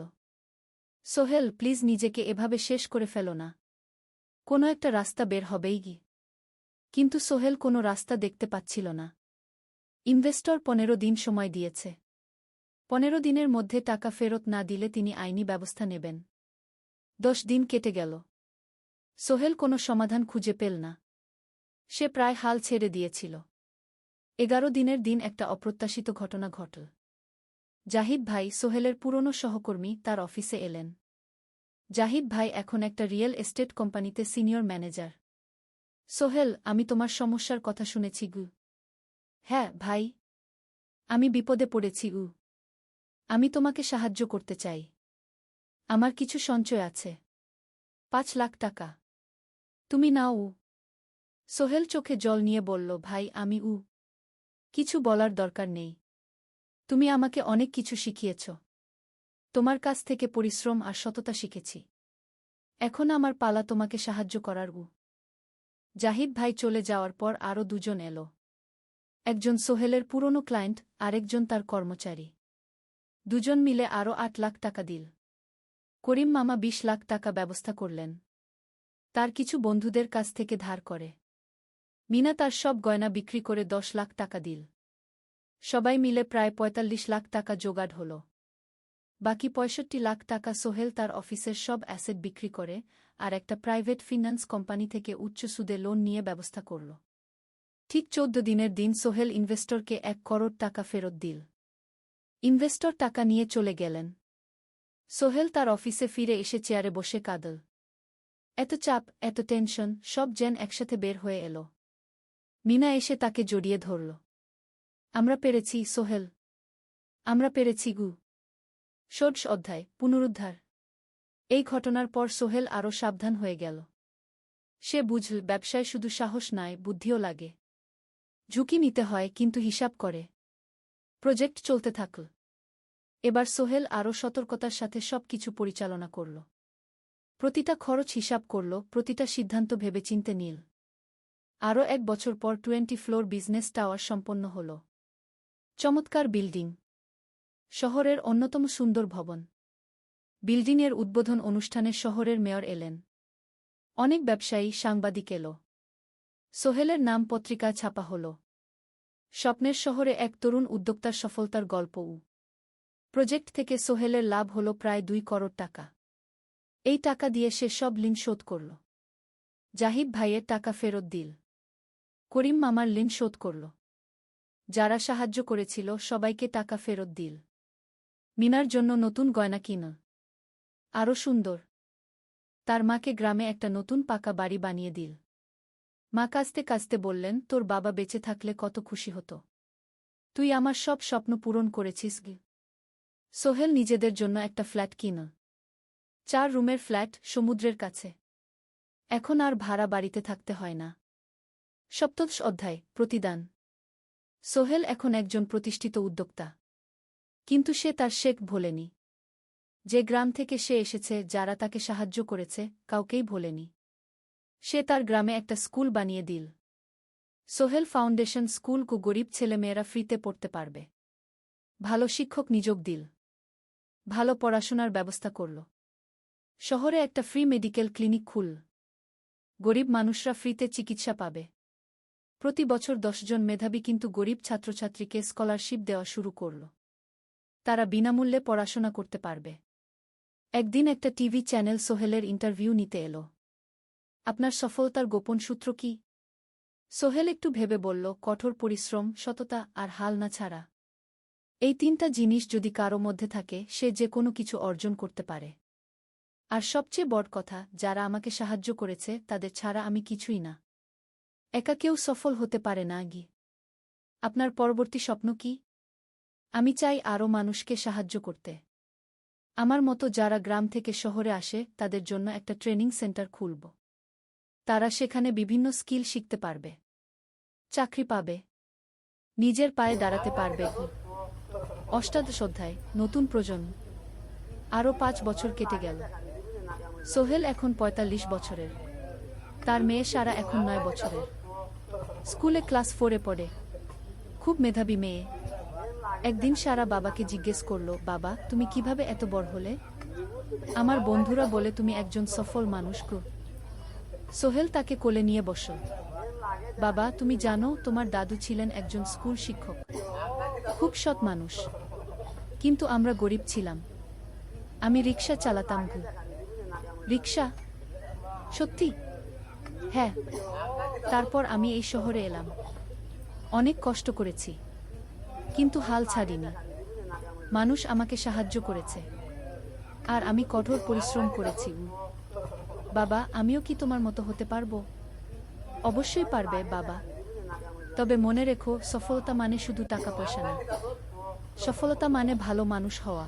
সোহেল, প্লিজ নিজেকে এভাবে শেষ করে ফেলো না। কোনো একটা রাস্তা বের হবেই কি। কিন্তু সোহেল কোনো রাস্তা দেখতে পাচ্ছিল না। ইনভেস্টর 15 দিন সময় দিয়েছে। 15 দিনের মধ্যে টাকা ফেরত না দিলে তিনি আইনি ব্যবস্থা নেবেন। 10 দিন কেটে গেল। সোহেল কোনো সমাধান খুঁজে পেল না। সে প্রায় হাল ছেড়ে দিয়েছিল। 11 দিনের দিন একটা অপ্রত্যাশিত ঘটনা ঘটল। জাহিদ ভাই, সোহেলের পুরনো সহকর্মী, তার অফিসে এলেন। জাহিদ ভাই এখন একটা রিয়েল এস্টেট কোম্পানিতে সিনিয়র ম্যানেজার। সোহেল, আমি তোমার সমস্যার কথা শুনেছি গু। হ্যাঁ ভাই, আমি বিপদে পড়েছি গু। আমি তোমাকে সাহায্য করতে চাই। আমার কিছু সঞ্চয় আছে, 5 লাখ টাকা। তুমি নাও। সোহেল চোখে জল নিয়ে বলল, ভাই আমি কিছু বলার দরকার নেই। তুমি আমাকে অনেক কিছু শিখিয়েছ। তোমার কাছ থেকে পরিশ্রম আর সততা শিখেছি। এখন আমার পালা তোমাকে সাহায্য করার। জাহিদ ভাই চলে যাওয়ার পর আরও দুজন এলো। একজন সোহেলের পুরনো ক্লায়েন্ট, আরেকজন তার কর্মচারী। দুজন মিলে আরও 8 লাখ টাকা দিল। করিম মামা 20 লাখ টাকা ব্যবস্থা করলেন। তার কিছু বন্ধুদের কাছ থেকে ধার করে। মিনা তার সব গয়না বিক্রি করে 10 লাখ টাকা দিল। সবাই মিলে প্রায় 45 লাখ টাকা জোগাড় হল। বাকি 65 লাখ টাকা সোহেল তার অফিসের সব অ্যাসেট বিক্রি করে আর একটা প্রাইভেট ফিন্যান্স কোম্পানি থেকে উচ্চ সুদে লোন নিয়ে ব্যবস্থা করল। ঠিক 14 দিনের দিন সোহেল ইনভেস্টরকে 1 করোড় টাকা ফেরত দিল। ইনভেস্টর টাকা নিয়ে চলে গেলেন। সোহেল তার অফিসে ফিরে এসে চেয়ারে বসে কাঁদল। এত চাপ, এত টেনশন, সব যেন একসাথে বের হয়ে এলো। মিনা এসে তাকে জড়িয়ে ধরল। আমরা পেরেছি সোহেল, আমরা পেরেছি গু। ষোড়শ অধ্যায়, পুনরুদ্ধার। এই ঘটনার পর সোহেল আরও সাবধান হয়ে গেল। সে বুঝল, ব্যবসায় শুধু সাহস নয়, বুদ্ধিও লাগে। ঝুঁকি নিতে হয়, কিন্তু হিসাব করে। প্রজেক্ট চলতে থাকল। এবার সোহেল আরও সতর্কতার সাথে সবকিছু পরিচালনা করল। প্রতিটা খরচ হিসাব করল, প্রতিটা সিদ্ধান্ত ভেবেচিন্তে নিল। আরও 1 বছর পর 20 ফ্লোর বিজনেস টাওয়ার সম্পন্ন হল। চমৎকার বিল্ডিং, শহরের অন্যতম সুন্দর ভবন। বিল্ডিংয়ের উদ্বোধন অনুষ্ঠানে শহরের মেয়র এলেন। অনেক ব্যবসায়ী, সাংবাদিক এল। সোহেলের নাম পত্রিকা ছাপা হল। স্বপ্নের শহরে এক তরুণ উদ্যোক্তার সফলতার গল্প। প্রজেক্ট থেকে সোহেলের লাভ হল প্রায় 2 করোড় টাকা। এই টাকা দিয়ে সে সব ঋণ শোধ করল। জাহিদ ভাইয়ের টাকা ফেরত দিল। করিম মামার ঋণ শোধ করল। যারা সাহায্য করেছিল সবাইকে টাকা ফেরত দিল। মিনার জন্য নতুন গয়না কিনল, আরও সুন্দর। তার মাকে গ্রামে একটা নতুন পাকা বাড়ি বানিয়ে দিল। মা কাঁদতে কাঁদতে বললেন, তোর বাবা বেঁচে থাকলে কত খুশি হতো। তুই আমার সব স্বপ্ন পূরণ করেছিস গে। সোহেল নিজেদের জন্য একটা ফ্ল্যাট কিনল। 4 রুমের ফ্ল্যাট, সমুদ্রের কাছে। এখন আর ভাড়া বাড়িতে থাকতে হয় না। সপ্তদশ অধ্যায়, প্রতিদান। সোহেল এখন একজন প্রতিষ্ঠিত উদ্যোক্তা। কিন্তু সে তার শেখ ভোলেনি। যে গ্রাম থেকে সে এসেছে, যারা তাকে সাহায্য করেছে, কাউকেই ভোলেনি। সে তার গ্রামে একটা স্কুল বানিয়ে দিল। সোহেল ফাউন্ডেশন স্কুল কো গরিব ছেলেমেয়েরা ফ্রিতে পড়তে পারবে। ভালো শিক্ষক নিযোগ দিল। ভালো পড়াশোনার ব্যবস্থা করল। শহরে একটা ফ্রি মেডিকেল ক্লিনিক খুলল। গরিব মানুষরা ফ্রিতে চিকিৎসা পাবে। প্রতি বছর 10 জন মেধাবী কিন্তু গরিব ছাত্রছাত্রীকে স্কলারশিপ দেওয়া শুরু করল। তারা বিনামূল্যে পড়াশোনা করতে পারবে। একদিন একটা টিভি চ্যানেল সোহেলের ইন্টারভিউ নিতে এলো। আপনার সফলতার গোপন সূত্র কি? সোহেল একটু ভেবে বলল, কঠোর পরিশ্রম, সততা আর হাল না ছাড়া। এই 3টা জিনিস যদি কারো মধ্যে থাকে, সে যে কোনো কিছু অর্জন করতে পারে। আর সবচেয়ে বড় কথা, যারা আমাকে সাহায্য করেছে তাদের ছাড়া আমি কিছুই না। একা কেউ সফল হতে পারে না গি। আপনার পরবর্তী স্বপ্ন কি? আমি চাই আরও মানুষকে সাহায্য করতে। আমার মতো যারা গ্রাম থেকে শহরে আসে তাদের জন্য একটা ট্রেনিং সেন্টার খুলব। তারা সেখানে বিভিন্ন স্কিল শিখতে পারবে, চাকরি পাবে, নিজের পায়ে দাঁড়াতে পারবে। অষ্টাদশ অধ্যায়, নতুন প্রজন্ম। আরও ৫ বছর কেটে গেল। সোহেল এখন ৪৫ বছরের। তার মেয়ে সারা এখন ৯ বছরের। স্কুলে ক্লাস 4-এ পড়ে। খুব মেধাবী মেয়ে। একদিন সারা বাবাকে জিজ্ঞেস করল, বাবা, তুমি কিভাবে এত বড় হলে? আমার বন্ধুরা বলে তুমি একজন সফল মানুষ গো। সোহেল তাকে কোলে নিয়ে বসল। বাবা, তুমি জানো তোমার দাদু ছিলেন একজন স্কুল শিক্ষক, খুব সৎ মানুষ। কিন্তু আমরা গরিব ছিলাম। আমি রিক্সা চালাতাম গো। রিক্সা? সত্যি? হ্যাঁ। তারপর আমি এই শহরে এলাম। অনেক কষ্ট করেছি, কিন্তু হাল ছাড়িনি। মানুষ আমাকে সাহায্য করেছে, আর আমি কঠোর পরিশ্রম করেছি। বাবা, আমিও কি তোমার মতো হতে পারবো? অবশ্যই পারবে বাবা। তবে মনে রেখো, সফলতা মানে শুধু টাকা পয়সা না। সফলতা মানে ভালো মানুষ হওয়া,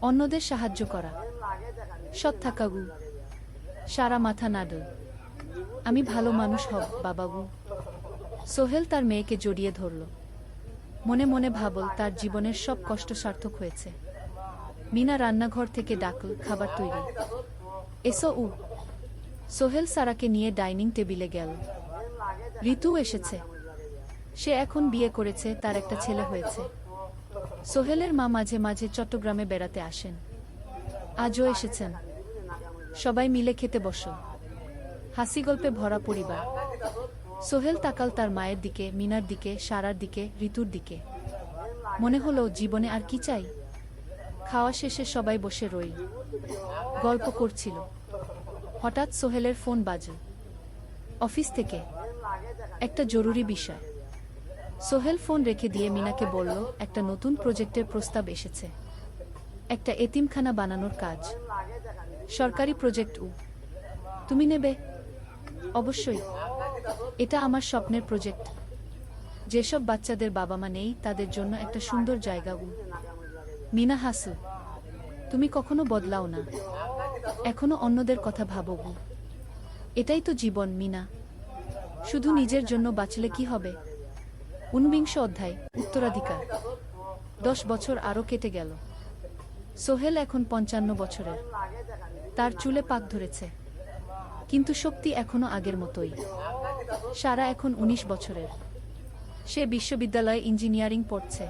অন্যদের সাহায্য করা, সৎ থাকা গু। সারা মাথা নাড়ল। আমি ভালো মানুষ হব বাবাবু। সোহেল তার মেয়েকে জড়িয়ে ধরল। মনে মনে ভাবল, তার জীবনের সব কষ্ট সার্থক হয়েছে। মিনা রান্নাঘর থেকে ডাকল, খাবার তৈরি। এসো। সোহেল সারাকে নিয়ে ডাইনিং টেবিলে গেল। ঋতু এসেছে। সে এখন বিয়ে করেছে, তার একটা ছেলে হয়েছে। সোহেলের মা মাঝে মাঝে চট্টগ্রামে বেড়াতে আসেন। আজও এসেছেন। সবাই মিলে খেতে বসো। হাসি গল্পে ভরা পরিবার। সোহেল তাকাল তার মায়ের দিকে, মিনার দিকে, সারার দিকে, ঋতুর দিকে। মনে হলো, জীবনে আর কি চাই? খাওয়া শেষে সবাই বসে রইল, গল্প করছিল। হঠাৎ সোহেলের ফোন বাজল। অফিস থেকে একটা জরুরি বিষয়। সোহেল ফোন রেখে দিয়ে মিনাকে বলল, একটা নতুন প্রজেক্টের প্রস্তাব এসেছে। একটা এতিমখানা বানানোর কাজ। সরকারি প্রজেক্ট। তুমি নেবে? অবশ্যই। এটা আমার স্বপ্নের প্রজেক্ট। যেসব বাচ্চাদের বাবা মা নেই, তাদের জন্য একটা সুন্দর জায়গা। মিনা হাসল। তুমি কখনো বদলাও না, এখনো অন্যদের কথা ভাবো। এটাই তো জীবন মিনা। শুধু নিজের জন্য বাঁচলে কি হবে? 49 অধ্যায়, উত্তরাধিকার। 10 বছর আরও কেটে গেল। সোহেল এখন 55 বছরের। তার চুলে পাক ধরেছে, কিন্তু শক্তি এখনো আগের মতোই। সারা এখন 19 বছরের। সে বিশ্ববিদ্যালয়ে ইঞ্জিনিয়ারিং পড়ছে।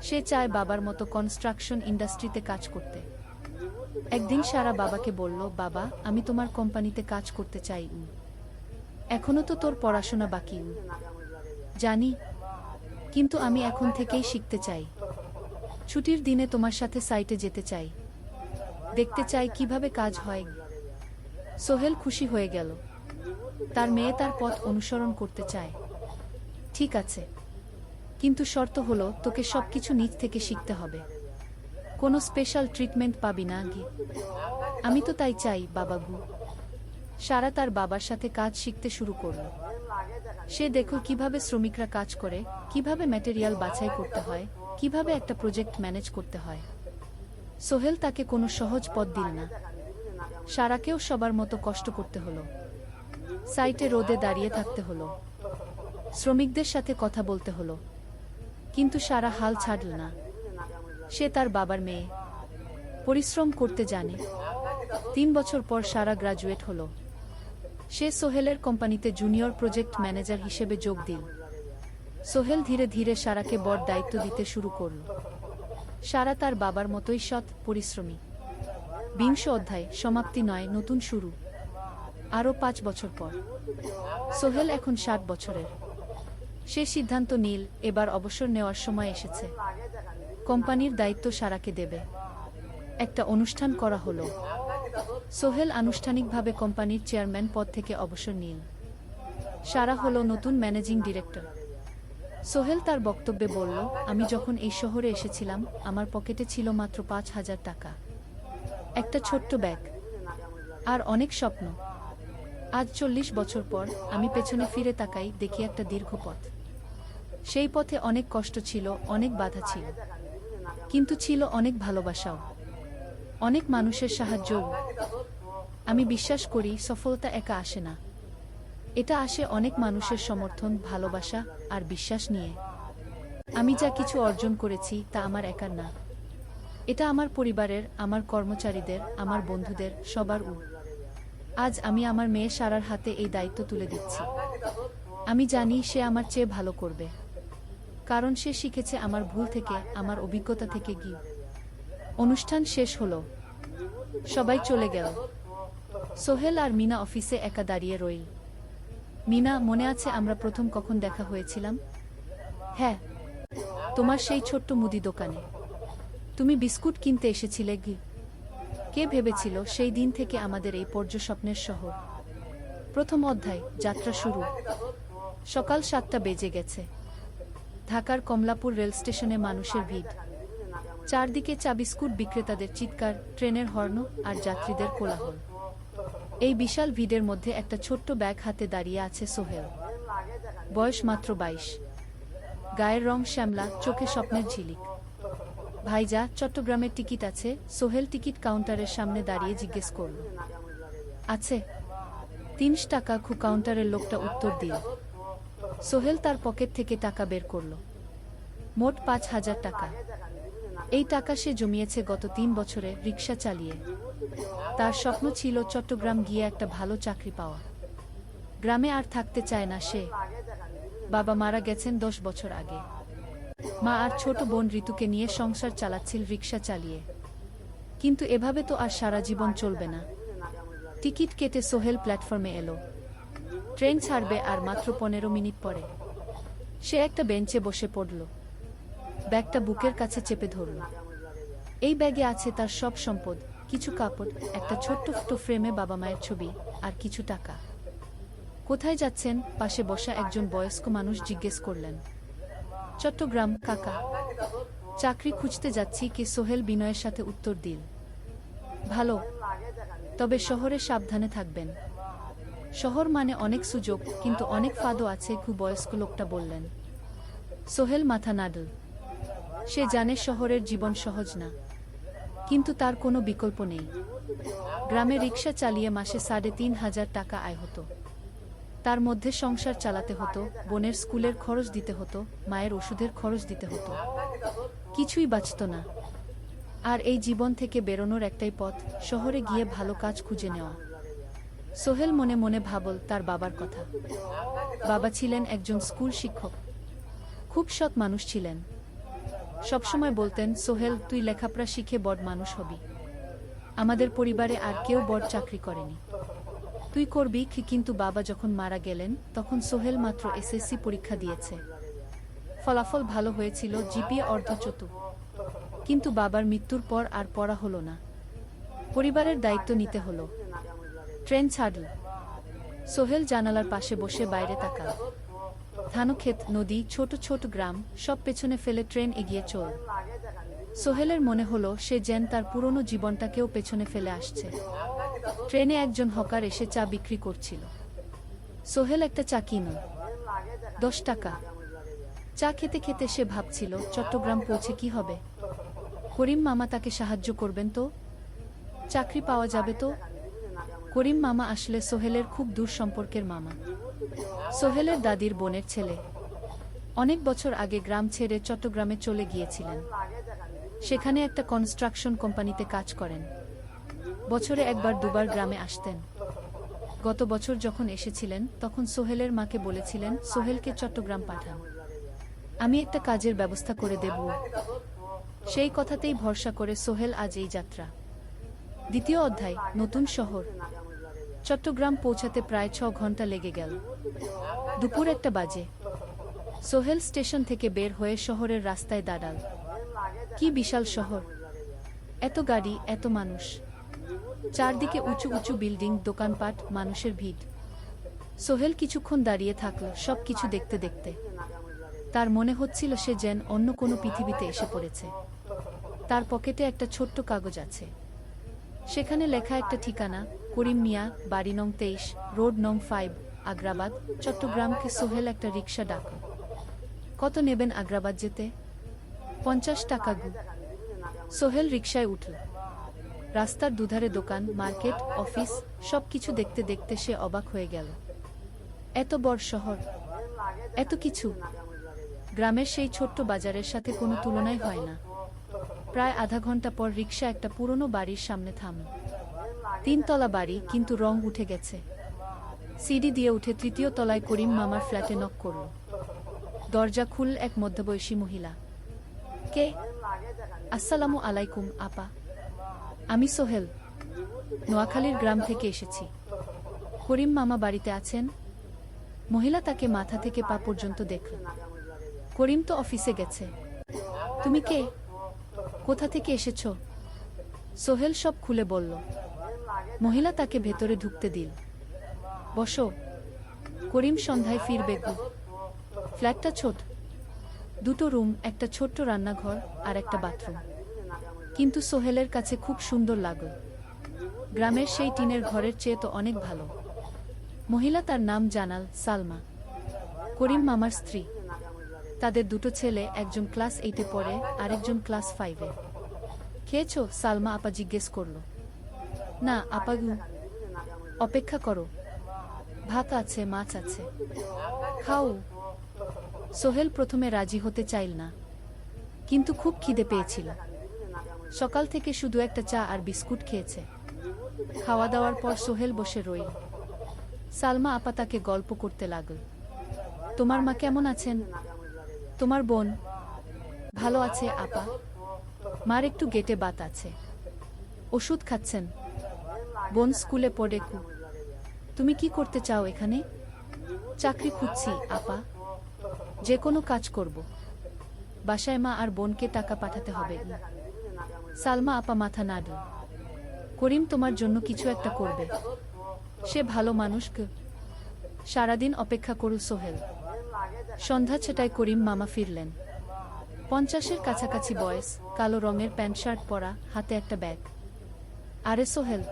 সে চায় বাবার মতো কনস্ট্রাকশন ইন্ডাস্ট্রিতে কাজ করতে। একদিন সারা বাবাকে বলল, বাবা, আমি তোমার কোম্পানিতে কাজ করতে চাই। এখনো তো তোর পড়াশোনা বাকি। জানি, কিন্তু আমি এখন থেকেই শিখতে চাই। ছুটির দিনে তোমার সাথে সাইটে যেতে চাই, দেখতে চাই কিভাবে কাজ হয়। সোহেল খুশি হয়ে গেল। তার মেয়ে তার পথ অনুসরণ করতে চায়। ঠিক আছে, কিন্তু শর্ত হলো, তোকে সবকিছু নিজ থেকে শিখতে হবে। কোনো স্পেশাল ট্রিটমেন্ট পাবি না গি। আমি তো তাই চাই বাবাগু। সারা তার বাবার সাথে কাজ শিখতে শুরু করল। সে দেখল কিভাবে শ্রমিকরা কাজ করে, কিভাবে ম্যাটেরিয়াল বাছাই করতে হয়, কিভাবে একটা প্রজেক্ট ম্যানেজ করতে হয়। সোহেল তাকে কোনো সহজ পথ দিল না। সারাকেও সবার মতো কষ্ট করতে হলো। সাইটে রোদে দাঁড়িয়ে থাকতে হলো, শ্রমিকদের সাথে কথা বলতে হলো। কিন্তু সারা হাল ছাড়ল না। সে তার বাবার মেয়ে, পরিশ্রম করতে জানে। 3 বছর পর সারা গ্রাজুয়েট হলো। সে সোহেলের কোম্পানিতে জুনিয়র প্রজেক্ট ম্যানেজার হিসেবে যোগ দিল। সোহেল ধীরে ধীরে সারাকে বড় দায়িত্ব দিতে শুরু করল। সারা তার বাবার মতোই সৎ, পরিশ্রমী। 20 অধ্যায়, সমাপ্তি নয়, নতুন শুরু। আরও 5 বছর পর। সোহেল এখন 60 বছরের। সে সিদ্ধান্ত নিল, এবার অবসর নেওয়ার সময় এসেছে। কোম্পানির দায়িত্ব সারাকে দেবে। একটা অনুষ্ঠান করা হলো। সোহেল আনুষ্ঠানিকভাবে কোম্পানির চেয়ারম্যান পদ থেকে অবসর নিল। সারা হলো নতুন ম্যানেজিং ডিরেক্টর। সোহেল তার বক্তব্যে বলল, আমি যখন এই শহরে এসেছিলাম, আমার পকেটে ছিল মাত্র 5,000 টাকা, একটা ছোট্ট ব্যাগ, আর অনেক স্বপ্ন। আজ 40 বছর পর আমি পেছনে ফিরে তাকাই, দেখি একটা দীর্ঘ পথ। সেই পথে অনেক কষ্ট ছিল, অনেক বাধা ছিল, কিন্তু ছিল অনেক ভালোবাসাও। অনেক মানুষের সাহায্যও। আমি বিশ্বাস করি সফলতা একা আসে না। এটা আসে অনেক মানুষের সমর্থন, ভালোবাসা আর বিশ্বাস নিয়ে। আমি যা কিছু অর্জন করেছি তা আমার একার না। এটা আমার পরিবারের, আমার কর্মচারীদের, আমার বন্ধুদের, সবার। আজ আমি আমার মেয়ে সারার হাতে এই দায়িত্ব তুলে দিচ্ছি। আমি জানি সে আমার চেয়ে ভালো করবে, কারণ সে শিখেছে আমার ভুল থেকে, আমার অভিজ্ঞতা থেকে। অনুষ্ঠান শেষ হলো, সবাই চলে গেল। সোহেল আর মিনা অফিসে একা দাঁড়িয়ে রইল। মিনা, মনে আছে আমরা প্রথম কখন দেখা হয়েছিলাম? হ্যাঁ, তোমার সেই ছোট্ট মুদি দোকানে। তুমি বিস্কুট কিনতে এসেছিলে। কে ভেবেছিল সেই দিন থেকে আমাদের এই পর্যস্বপ্নের শহর। প্রথম অধ্যায়, যাত্রা শুরু। সকাল 7টা বেজে গেছে। ঢাকার কমলাপুর রেল স্টেশনে মানুষের ভিড়। চারদিকে চা বিস্কুট বিক্রেতাদের চিৎকার, ট্রেনের হর্ন আর যাত্রীদের কোলাহল। এই বিশাল ভিড়ের মধ্যে একটা ছোট্ট ব্যাগ হাতে দাঁড়িয়ে আছে সোহেল। বয়স মাত্র 22। গায়ের রং শ্যামলা, চোখে স্বপ্নের ঝিলিক। ভাইজা, চট্টগ্রামের টিকিট আছে? সোহেল টিকিট কাউন্টারের সামনে দাঁড়িয়ে জিজ্ঞেস করল। আছে। 3 টাকা। কাউন্টারের লোকটা উত্তর দিল। সোহেল তার পকেট থেকে টাকা বের করল। মোট 5,000 টাকা। এই টাকা সে জমিয়েছে গত 3 বছরে রিক্সা চালিয়ে। তার স্বপ্ন ছিল চট্টগ্রাম গিয়ে একটা ভালো চাকরি পাওয়া। গ্রামে আর থাকতে চায় না সে। বাবা মারা গেছেন 10 বছর আগে। মা আর ছোট বোন ঋতুকে নিয়ে সংসার চালাচ্ছিল রিক্সা চালিয়ে। কিন্তু এভাবে তো আর সারা জীবন চলবে না। টিকিট কেটে সোহেল প্ল্যাটফর্মে এলো। ট্রেন ছাড়বে আর মাত্র 15 মিনিট পরে। সে একটা বেঞ্চে বসে পড়ল। ব্যাগটা বুকের কাছে চেপে ধরল। এই ব্যাগে আছে তার সব সম্পদ, কিছু কাপড়, একটা ছোট্ট ফটো ফ্রেমে বাবা মায়ের ছবি, আর কিছু টাকা। কোথায় যাচ্ছেন? পাশে বসা একজন বয়স্ক মানুষ জিজ্ঞেস করলেন। চট্টগ্রাম কাকা। চাকরি খুঁজতে যাচ্ছি। কি? সোহেল বিনয়ের সাথে উত্তর দিল। ভালো, তবে শহরে সাবধানে থাকবেন। শহর মানে অনেক সুযোগ, কিন্তু অনেক ফাঁদও আছে। বয়স্ক লোকটা বললেন। সোহেল মাথা নাড়ল। সে জানে শহরের জীবন সহজ না, কিন্তু তার কোনো বিকল্প নেই। গ্রামে রিক্সা চালিয়ে মাসে 3,500 টাকা আয় হতো। তার মধ্যে সংসার চালাতে হতো, বোনের স্কুলের খরচ দিতে হতো, মায়ের ওষুধের খরচ দিতে হতো। কিছুই বাঁচত না। আর এই জীবন থেকে বেরোনোর একটাই পথ, শহরে গিয়ে ভালো কাজ খুঁজে নেওয়া। সোহেল মনে মনে ভাবল তার বাবার কথা। বাবা ছিলেন একজন স্কুল শিক্ষক। খুব সৎ মানুষ ছিলেন। সবসময় বলতেন, সোহেল, তুই লেখাপড়া শিখে বড় মানুষ হবি। আমাদের পরিবারে আর কেউ বড় চাকরি করেনি, তুই করবি। কিন্তু বাবা যখন মারা গেলেন তখন সোহেল মাত্র এসএসসি পরীক্ষা দিয়েছে। ফলাফল ভালো হয়েছিল, জিপিএ অর্ধচতুর। কিন্তু বাবার মৃত্যুর পর আর পড়া হলো না। পরিবারের দায়িত্ব নিতে হলো। ট্রেন ছাড়ল। সোহেল জানালার পাশে বসে বাইরে তাকাল। ধানক্ষেত, নদী, ছোট ছোট গ্রাম, সব পেছনে ফেলে ট্রেন এগিয়ে চল। সোহেলের মনে হলো সে যেন তার পুরনো জীবনটাকেও পেছনে ফেলে আসছে। ট্রেনে একজন হকার এসে চা বিক্রি করছিল। সোহেল একটা চা কিনল। 10 টাকা। চা খেতে খেতে সে ভাবছিল, চট্টগ্রাম পৌঁছে কি হবে? করিম মামা তাকে সাহায্য করবেন তো? চাকরি পাওয়া যাবে তো? করিম মামা আসলে সোহেলের খুব দূর সম্পর্কের মামা। সোহেলের দাদির বোনের ছেলে। অনেক বছর আগে গ্রাম ছেড়ে চট্টগ্রামে চলে গিয়েছিলেন। সেখানে একটা কনস্ট্রাকশন কোম্পানিতে কাজ করেন। বছরে একবার দুবার গ্রামে আসতেন। গত বছর যখন এসেছিলেন তখন সোহেলের মাকে বলেছিলেন, সোহেলকে চট্টগ্রাম পাঠান, আমি একটা কাজের ব্যবস্থা করে দেব। সেই কথাতেই ভরসা করে সোহেল আজ এই যাত্রা। দ্বিতীয় অধ্যায়, নতুন শহর। চট্টগ্রাম পৌঁছাতে প্রায় 6 ঘন্টা লেগে গেল। দুপুর 1টা বাজে। সোহেল স্টেশন থেকে বের হয়ে শহরের রাস্তায় দাঁড়াল। কি বিশাল শহর! এত গাড়ি, এত মানুষ। চারদিকে উঁচু উঁচু বিল্ডিং, দোকানপাট, মানুষের ভিড়। সোহেল কিছুক্ষণ দাঁড়িয়ে থাকল, সব কিছু দেখতে দেখতে। তার মনে হচ্ছিল সে যেন অন্য কোনো পৃথিবীতে এসে পড়েছে। তার পকেটে একটা ছোট্ট কাগজ আছে। সেখানে লেখা একটা ঠিকানা, করিম মিয়া, বাড়ি নং 23, রোড নং 5, আগ্রাবাদ, চট্টগ্রামকে। সোহেল একটা রিক্সা ডাকল। কত নেবেন আগ্রাবাদ যেতে? 50 টাকা। সোহেল রিক্সায় উঠল। রাস্তার দুধারে দোকান, মার্কেট, অফিস সব কিছু দেখতে দেখতে সে অবাক হয়ে গেল। এত বড় শহর, এত কিছু! গ্রামের সেই ছোট্ট বাজারের সাথে কোনো তুলনাই হয় না। প্রায় আধা ঘন্টা পর রিকশা একটা পুরনো বাড়ির সামনে থামল। 3 তলা বাড়ি, কিন্তু রং উঠে গেছে। সিঁড়ি দিয়ে উঠে 3য় তলায় করিম মামার ফ্ল্যাটে নক করল। দরজা খুলল এক মধ্যবয়সী মহিলা। কে? আসসালামু আলাইকুম আপা, আমি সোহেল, নোয়াখালীর গ্রাম থেকে এসেছি। করিম মামা বাড়িতে আছেন? মহিলা তাকে মাথা থেকে পা পর্যন্ত দেখল। করিম তো অফিসে গেছে। তুমি কে? কোথা থেকে এসেছ? সোহেল সব খুলে বলল। মহিলা তাকে ভেতরে ঢুকতে দিল। বসো। করিম সন্ধ্যায় ফিরবে গো। ফ্ল্যাটটা ছোট, 2টো রুম, একটা ছোট্ট রান্নাঘর আর একটা বাথরুম। কিন্তু সোহেলের কাছে খুব সুন্দর লাগল। গ্রামের সেই টিনের ঘরের চেয়ে তো অনেক ভালো। মহিলা তার নাম জানাল সালমা, করিম মামার স্ত্রী। তাদের 2টো ছেলে, একজন ক্লাস 8-এ পড়ে, আরেকজন ক্লাস 5-এ। খেয়েছ? সালমা আপা জিজ্ঞেস করল। না আপা গু। অপেক্ষা করো, ভাত আছে, মাছ আছে, খাও। সোহেল প্রথমে রাজি হতে চাইল না, কিন্তু খুব খিদে পেয়েছিল। সকাল থেকে শুধু একটা চা আর বিস্কুট খেয়েছে। খাওয়া দাওয়ার পর সোহেল বসে রইল। সালমা আপা তাকে গল্প করতে লাগল। তোমার মা কেমন আছেন? তোমার বোন? ভালো আছে আপা, মার একটু গেটে বাত আছে, ওষুধ খাচ্ছেন। বোন স্কুলে পড়ে কু। তুমি কি করতে চাও এখানে? চাকরি খুঁজছি আপা, যে কোনো কাজ করব। বাসায় মা আর বোনকে টাকা পাঠাতে হবে। সালমা আপা মাথা নাড়ল। করিম তোমার জন্য কিছু একটা করবে, সে ভালো মানুষ। সারাদিন অপেক্ষা করু সোহেল। সন্ধ্যা 6টায় করিম মামা ফিরলেন। 50-এর কাছাকাছি বয়স, কালো রঙের প্যান্ট শার্ট পরা, হাতে একটা ব্যাগ। আরে সোহেল,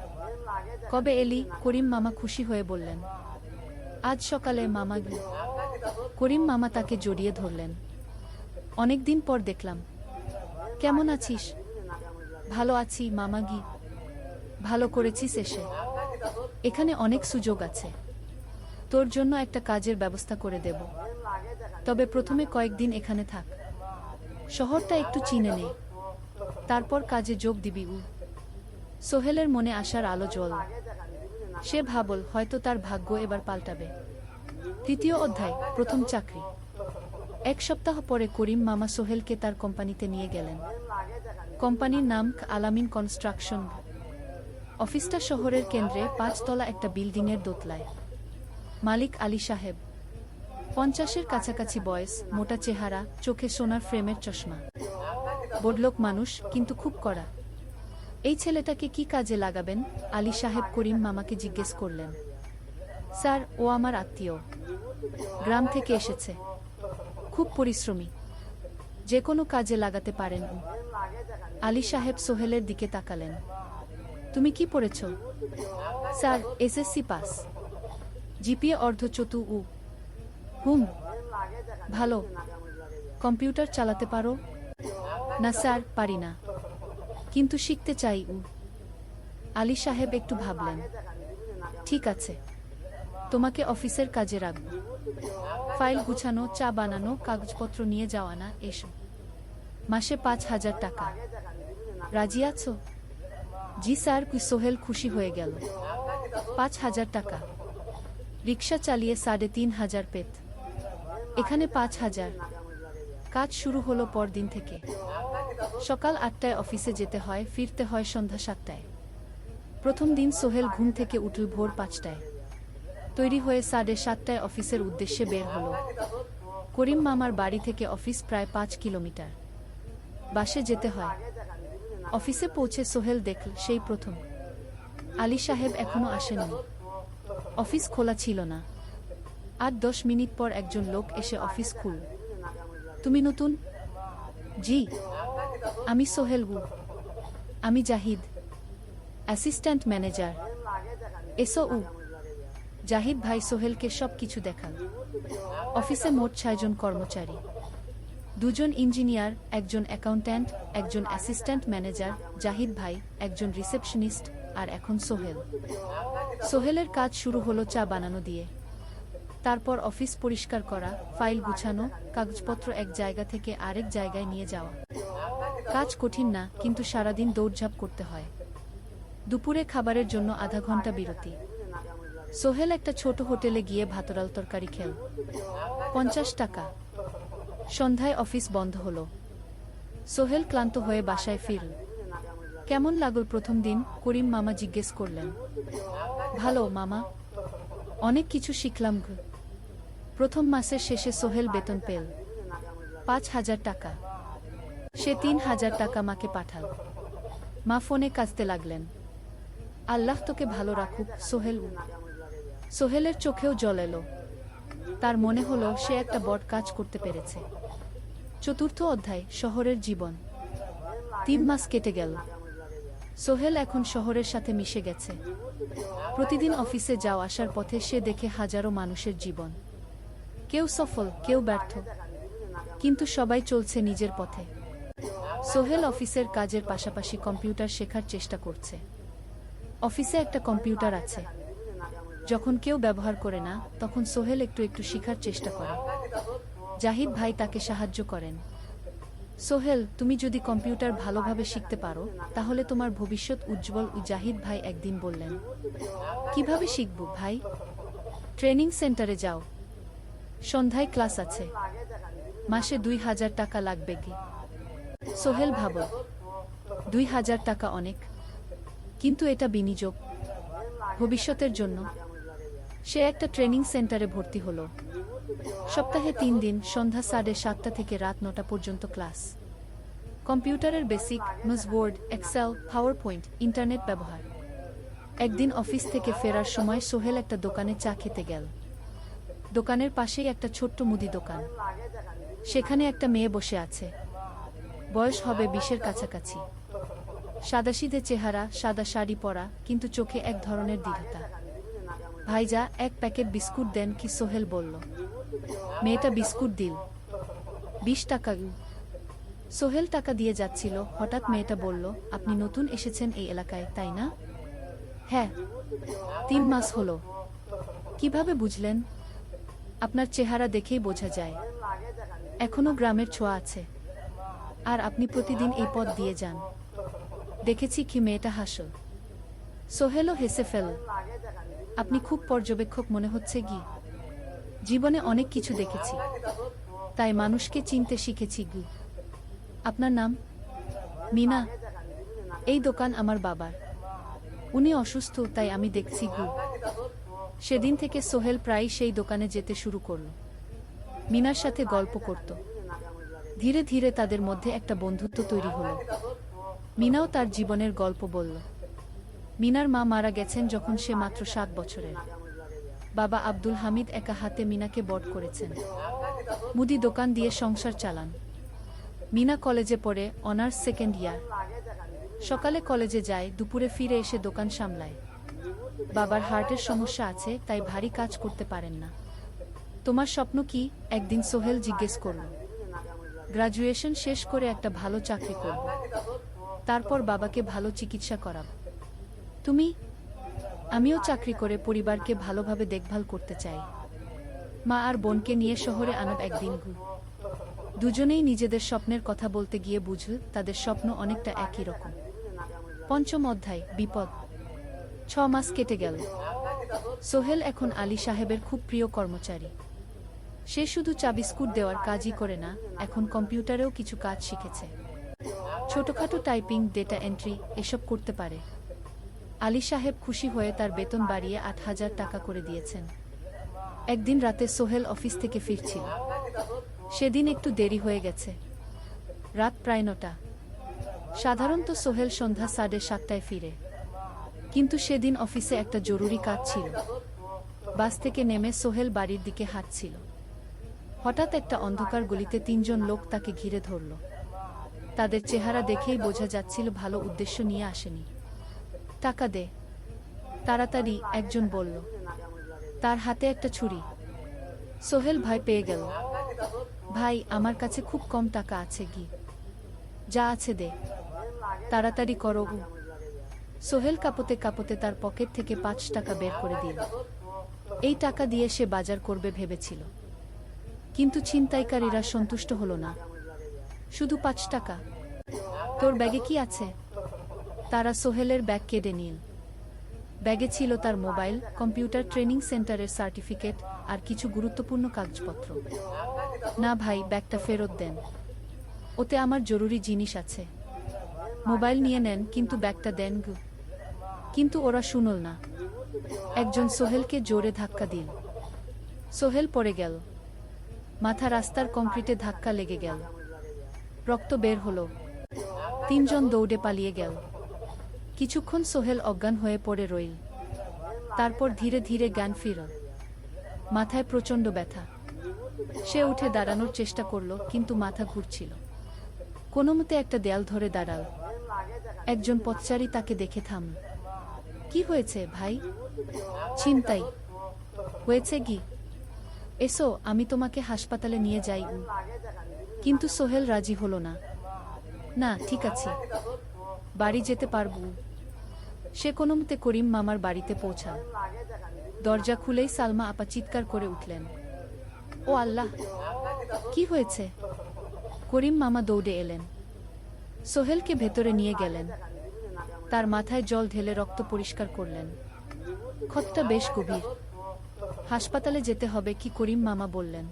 কবে এলি? করিম মামা খুশি হয়ে বললেন। আজ সকালে মামা গি। করিম মামা তাকে জড়িয়ে ধরলেন। অনেকদিন পর দেখলাম। কেমন আছিস? ভালো আছি মামা গি। ভালো করেছিস এসে, এখানে অনেক সুযোগ আছে। তোর জন্য একটা কাজের ব্যবস্থা করে দেব, তবে প্রথমে কয়েকদিন এখানে থাক, শহরটা একটু চিনে নে, তারপর কাজে যোগ দিবি। সোহেলের মনে আসার আলো জ্বল। সে ভাবল হয়তো তার ভাগ্য এবার পাল্টাবে। 3য় অধ্যায়, প্রথম চাকরি। 1 সপ্তাহ পরে করিম মামা সোহেলকে তার কোম্পানিতে নিয়ে গেলেন। কোম্পানির নাম আলামিন কনস্ট্রাকশন। অফিসটা শহরের কেন্দ্রে, 5 তলা একটা বিল্ডিংয়ের দোতলায়। মালিক আলী সাহেব, 50-এর কাছাকাছি বয়স, মোটা চেহারা, চোখে সোনার ফ্রেমের চশমা। বড়লোক মানুষ, কিন্তু খুব কড়া। এই ছেলেটাকে কি কাজে লাগাবেন? আলী সাহেব করিম মামাকে জিজ্ঞেস করলেন। স্যার, ও আমার আত্মীয়, গ্রাম থেকে এসেছে, খুব পরিশ্রমী, যে কোনো কাজে লাগাতে পারেন। আলী সাহেব সোহেলের দিকে তাকালেন। তুমি কি পড়েছ? স্যার, এসএসসি পাস, জিপিএ অর্ধচতু। হুম, ভালো। কম্পিউটার চালাতে পারো? না স্যার, পারি না, কিন্তু শিখতে চাই। আলী সাহেব একটু ভাবলেন। ঠিক আছে, তোমাকে অফিসের কাজে রাখব, ফাইল গুছানো, চা বানানো, কাগজপত্র নিয়ে যাওয়া না, এসব। মাসে 5,000 টাকা। রাজি আছো? জি স্যার। সোহেল খুশি হয়ে গেল। 5,000 টাকা? রিক্সা চালিয়ে 3,500 পেত, এখানে 5,000। কাজ শুরু হলো পরদিন থেকে। সকাল 8টায় অফিসে যেতে হয়, ফিরতে হয় সন্ধ্যা 7টায়। প্রথম দিন সোহেল ঘুম থেকে উঠল ভোর 5টায়। তৈরি হয়ে 7:30টায় অফিসের উদ্দেশ্যে বের হলো। করিম মামার বাড়ি থেকে অফিস প্রায় 5 কিলোমিটার। বাসে যেতে হয়। অফিসে পৌঁছে সোহেল দেখল সেই প্রথম আলী সাহেব এখনো আসেননি। অফিস খোলা ছিল না। 8-10 মিনিট পর একজন লোক এসে অফিস খুলল। তুমি নতুন? জি, আমি সোহেল। আমি জাহিদ, অ্যাসিস্ট্যান্ট ম্যানেজার। এসো। জাহিদ ভাই সোহেলকে সব কিছু দেখাল। অফিসে মোট 6 জন কর্মচারী। দুজন ইঞ্জিনিয়ার, একজন অ্যাকাউন্ট্যান্ট, একজন অ্যাসিস্ট্যান্ট ম্যানেজার, জাহিদ ভাই, একজন রিসেপশনিস্ট, আর এখন সোহেল। সোহেলের কাজ শুরু হলো চা বানানো দিয়ে। তারপর অফিস পরিষ্কার করা, ফাইল গুছানো, কাগজপত্র এক জায়গা থেকে আরেক জায়গায় নিয়ে যাওয়া। কাজ কঠিন না, কিন্তু সারাদিন দৌড়ঝাঁপ করতে হয়। দুপুরে খাবারের জন্য আধা ঘন্টা বিরতি। সোহেল একটা ছোট হোটেলে গিয়ে ভাতরাল তরকারি খেল। 50 টাকা। সন্ধ্যায় অফিস বন্ধ হলো। সোহেল ক্লান্ত হয়ে বাসায় ফিরল। কেমন লাগল প্রথম দিন? করিম মামা জিজ্ঞেস করলেন। ভালো মামা, অনেক কিছু শিখলাম। প্রথম মাসের শেষে সোহেল বেতন পেল 5,000 টাকা। সে 3,000 টাকা মাকে পাঠাল। মা ফোনে কাঁদতে লাগলেন। আল্লাহ তোকে ভালো রাখুক সোহেল। সোহেলের চোখেও জল এলো। তার মনে হলো সে একটা বড় কাজ করতে পেরেছে। চতুর্থ অধ্যায়, শহরের জীবন। 3 মাস কেটে গেল। সোহেল এখন শহরের সাথে মিশে গেছে। প্রতিদিন অফিসে যাওয়া আসার পথে সে দেখে হাজারো মানুষের জীবন। কেউ সফল, কেউ ব্যর্থ, কিন্তু সবাই চলছে নিজের পথে। সোহেল অফিসের কাজের পাশাপাশি কম্পিউটার শেখার চেষ্টা করছে। অফিসে একটা কম্পিউটার আছে। যখন কেউ ব্যবহার করে না, তখন সোহেল একটু একটু শেখার চেষ্টা করে। জাহিদ ভাই তাকে সাহায্য করেন। সোহেল, তুমি যদি কম্পিউটার ভালোভাবে শিখতে পারো, তাহলে তোমার ভবিষ্যৎ উজ্জ্বল। জাহিদ ভাই একদিন বললেন। কিভাবে শিখব ভাই? ট্রেনিং সেন্টারে যাও। সন্ধ্যায় ক্লাস আছে। মাসে 2,000 টাকা লাগবে কি? সোহেল ভাবল, 2,000 টাকা অনেক, কিন্তু এটা বিনিয়োগ, ভবিষ্যতের জন্য। সে একটা ট্রেনিং সেন্টারে ভর্তি হলো। সপ্তাহে 3 দিন, সন্ধ্যা 7:30 থেকে রাত 9টা পর্যন্ত ক্লাস। কম্পিউটারের basic, MS Word, Excel, PowerPoint, internet ব্যবহার। একদিন অফিস থেকে ফেরার সময় সোহেল একটা দোকানে চা খেতে গেল। দোকানের পাশেই একটা ছোট্ট মুদি দোকান। সেখানে একটা মেয়ে বসে আছে। বয়স হবে 20-এর কাছাকাছি। সাদাসিধে চেহারা, সাদা শাড়ি পরা, কিন্তু চোখে এক ধরনের দৃঢ়তা। ভাইজা, 1 প্যাকেট বিস্কুট দেন কি? সোহেল বলল। মেয়েটা বিস্কুট দিল। 20 টাকা। সোহেল টাকা দিয়ে যাচ্ছিল, হঠাৎ মেয়েটা বলল, আপনি নতুন এসেছেন এই এলাকায়, তাই না? হ্যাঁ। 3 মাস হলো। কিভাবে বুঝলেন? আপনার চেহারা দেখেই বোঝা যায়। এখনো গ্রামের ছোঁয়া আছে। আর আপনি প্রতিদিন এই পথ দিয়ে যান। দেখেছি কি? মেয়েটা হাসল। সোহেলও হেসে ফেল। আপনি খুব পর্যবেক্ষক মনে হচ্ছে কি? জীবনে অনেক কিছু দেখেছি, তাই মানুষকে চিনতে শিখেছি কি। আপনার নাম? মিনা। এই দোকান আমার বাবার। উনি অসুস্থ, তাই আমি দেখছি গু। সেদিন থেকে সোহেল প্রায় সেই দোকানে যেতে শুরু করল। মিনার সাথে গল্প করত। ধীরে ধীরে তাদের মধ্যে একটা বন্ধুত্ব তৈরি হলো। মিনাও তার জীবনের গল্প বলল। মিনার মা মারা গেছেন যখন সে মাত্র 7 বছরের। বাবা আব্দুল হামিদ একা হাতে মিনাকে বড় করেছেন। মুদি দোকান দিয়ে সংসার চালান। মিনা কলেজে পড়ে, অনার্স 2nd ইয়ার। সকালে কলেজে যায়, দুপুরে ফিরে এসে দোকান সামলায়। বাবার হার্টের সমস্যা আছে, তাই ভারী কাজ করতে পারেন না। তোমার স্বপ্ন কি? একদিন সোহেল জিজ্ঞেস করল। গ্রাজুয়েশন শেষ করে একটা ভালো চাকরি করব, তারপর বাবাকে ভালো চিকিৎসা করাব। তুমি? আমিও চাকরি করে পরিবারকে ভালোভাবে দেখভাল করতে চাই। মা আর বোনকে নিয়ে শহরে আনব একদিন। দুজনেই নিজেদের স্বপ্নের কথা বলতে গিয়ে বুঝল তাদের স্বপ্ন অনেকটা একই রকম। 5ম অধ্যায়, বিপদ। 6 মাস কেটে গেল। সোহেল এখন আলী সাহেবের খুব প্রিয় কর্মচারী। সে শুধু চা বিস্কুট দেওয়ার কাজই করে না, এখন কম্পিউটারেও কিছু কাজ শিখেছে। ছোটখাটো টাইপিং, ডেটা এন্ট্রি, এসব করতে পারে। আলী সাহেব খুশি হয়ে তার বেতন বাড়িয়ে 8,000 টাকা করে দিয়েছেন। একদিন রাতে সোহেল অফিস থেকে ফিরছিল। সেদিন একটু দেরি হয়ে গেছে। রাত প্রায় 9টা। সাধারণত সোহেল সন্ধ্যা 7:30টায় ফিরে, কিন্তু সেদিন অফিসে একটা জরুরি কাজ ছিল। বাস থেকে নেমে সোহেল বাড়ির দিকে হাঁটছিল। হঠাৎ একটা অন্ধকার গলিতে 3 জন লোক তাকে ঘিরে ধরল। তাদের চেহারা দেখেই বোঝা যাচ্ছিল ভালো উদ্দেশ্য নিয়ে আসেনি। টাকা দে তাড়াতাড়ি, একজন বলল। তার হাতে একটা ছুরি। সোহেল ভয় পেয়ে গেল। ভাই আমার কাছে খুব কম টাকা আছে কি? যা আছে দে, তাড়াতাড়ি করো। সোহেল কাঁপতে কাঁপতে তার পকেট থেকে 5 টাকা বের করে দিল। এই টাকা দিয়ে সে বাজার করবে ভেবেছিল, কিন্তু ছিনতাইকারীরা সন্তুষ্ট হলো না। শুধু 5 টাকা? তোর ব্যাগে কি আছে? তারা সোহেলের ব্যাগ কেড়ে নিল। ব্যাগে ছিল তার মোবাইল, কম্পিউটার ট্রেনিং সেন্টারের সার্টিফিকেট আর কিছু গুরুত্বপূর্ণ কাগজপত্র। না ভাই, ব্যাগটা ফেরত দেন, ওতে আমার জরুরি জিনিস আছে। মোবাইল নিয়ে নেন, কিন্তু ব্যাগটা দেন গু। কিন্তু ওরা শুনল না। একজন সোহেলকে জোরে ধাক্কা দিল। সোহেল পড়ে গেল। মাথা রাস্তার কংক্রিটে ধাক্কা লেগে গেল। রক্ত বের হলো। 3জন দৌড়ে পালিয়ে গেল। কিছুক্ষণ সোহেল অজ্ঞান হয়ে পড়ে রইল। তারপর ধীরে ধীরে জ্ঞান ফিরল। মাথায় প্রচণ্ড ব্যথা। সে উঠে দাঁড়ানোর চেষ্টা করল, কিন্তু মাথা ঘুরছিল। কোনোমতে একটা দেয়াল ধরে দাঁড়াল। একজন পথচারী তাকে দেখে থামল। কি হয়েছে ভাই? ছিনতাই হয়েছে কি? এসো, আমি তোমাকে হাসপাতালে নিয়ে যাই। কিন্তু সোহেল রাজি হলো না। না, ঠিক আছে, বাড়ি যেতে পারবো। সে কোনোমতে করিম মামার বাড়িতে পৌঁছাল। দরজা খুলেই সালমা আপা চিৎকার করে উঠলেন, ও আল্লাহ, কি হয়েছে? করিম মামা দৌড়ে এলেন। সোহেলকে ভেতরে নিয়ে গেলেন। তার মাথায় জল ঢেলে রক্ত পরিষ্কার করলেন। ক্ষতটা বেশ গভীর। হাসপাতালে যেতে হবে কি? করিম মামা বললেন।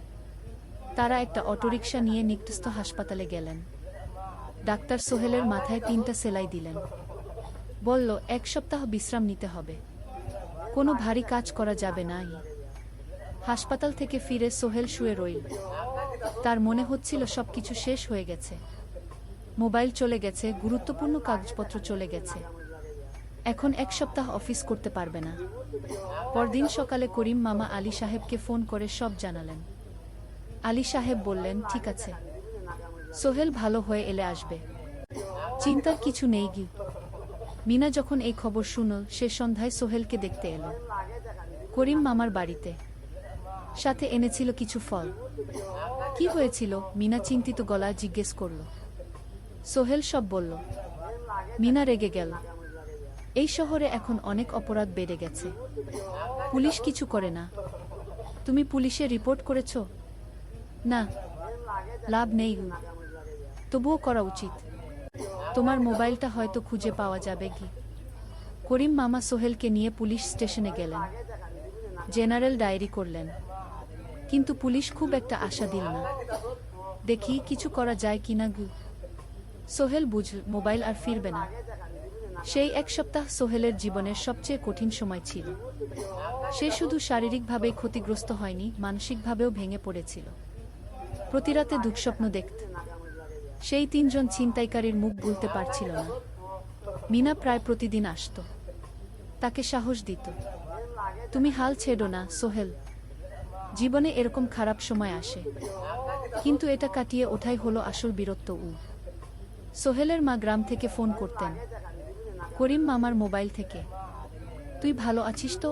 তারা একটা অটোরিকশা নিয়ে নিকটস্থ হাসপাতালে গেলেন। ডাক্তার সোহেলের মাথায় 3টা সেলাই দিলেন। বলল, 1 সপ্তাহ বিশ্রাম নিতে হবে, কোনো ভারী কাজ করা যাবে না। হাসপাতাল থেকে ফিরে সোহেল শুয়ে রইল। তার মনে হচ্ছিল সবকিছু শেষ হয়ে গেছে। মোবাইল চলে গেছে, গুরুত্বপূর্ণ কাগজপত্র চলে গেছে। এখন 1 সপ্তাহ অফিস করতে পারবে না। পরদিন সকালে করিম মামা আলী সাহেবকে ফোন করে সব জানালেন। আলী সাহেব বললেন, ঠিক আছে, সোহেল ভালো হয়ে এলে আসবে, চিন্তার কিছু নেই গি। মিনা যখন এই খবর শুনল, সে সন্ধ্যায় সোহেলকে দেখতে এলো করিম মামার বাড়িতে। সাথে এনেছিল কিছু ফল। কি হয়েছিল? মিনা চিন্তিত গলায় জিজ্ঞেস করল। সোহেল সব বলল। মিনা রেগে গেল। এই শহরে এখন অনেক অপরাধ বেড়ে গেছে, পুলিশ কিছু করে না। তুমি পুলিশে রিপোর্ট করেছ? না, লাভ নেই, তবুও করা উচিত। তোমার মোবাইলটা হয়তো খুঁজে পাওয়া যাবে কি। করিম মামা সোহেলকে নিয়ে পুলিশ স্টেশনে গেলেন। জেনারেল ডায়েরি করলেন, কিন্তু পুলিশ খুব একটা আশা দিল না। দেখি কিছু করা যায় কিনা গু। সোহেল বুঝল মোবাইল আর ফিরবে না। সেই 1 সপ্তাহ সোহেলের জীবনের সবচেয়ে কঠিন সময় ছিল। সে শুধু শারীরিকভাবেই ক্ষতিগ্রস্ত হয়নি, মানসিকভাবেও ভেঙে পড়েছিল। প্রতিরাতে দুঃস্বপ্ন দেখত। সেই 3জন ছিনতাইকারীর মুখ ভুলতে পারছিল না। মিনা প্রায় প্রতিদিন আসত, তাকে সাহস দিত, তুমি হাল ছেড়ো না সোহেল, জীবনে এরকম খারাপ সময় আসে, কিন্তু এটা কাটিয়ে ওঠাই হলো আসল বীরত্ব। সোহেলের মা গ্রাম থেকে ফোন করতেন, করিম মামার মোবাইল থেকে। তুই ভালো আছিস তো?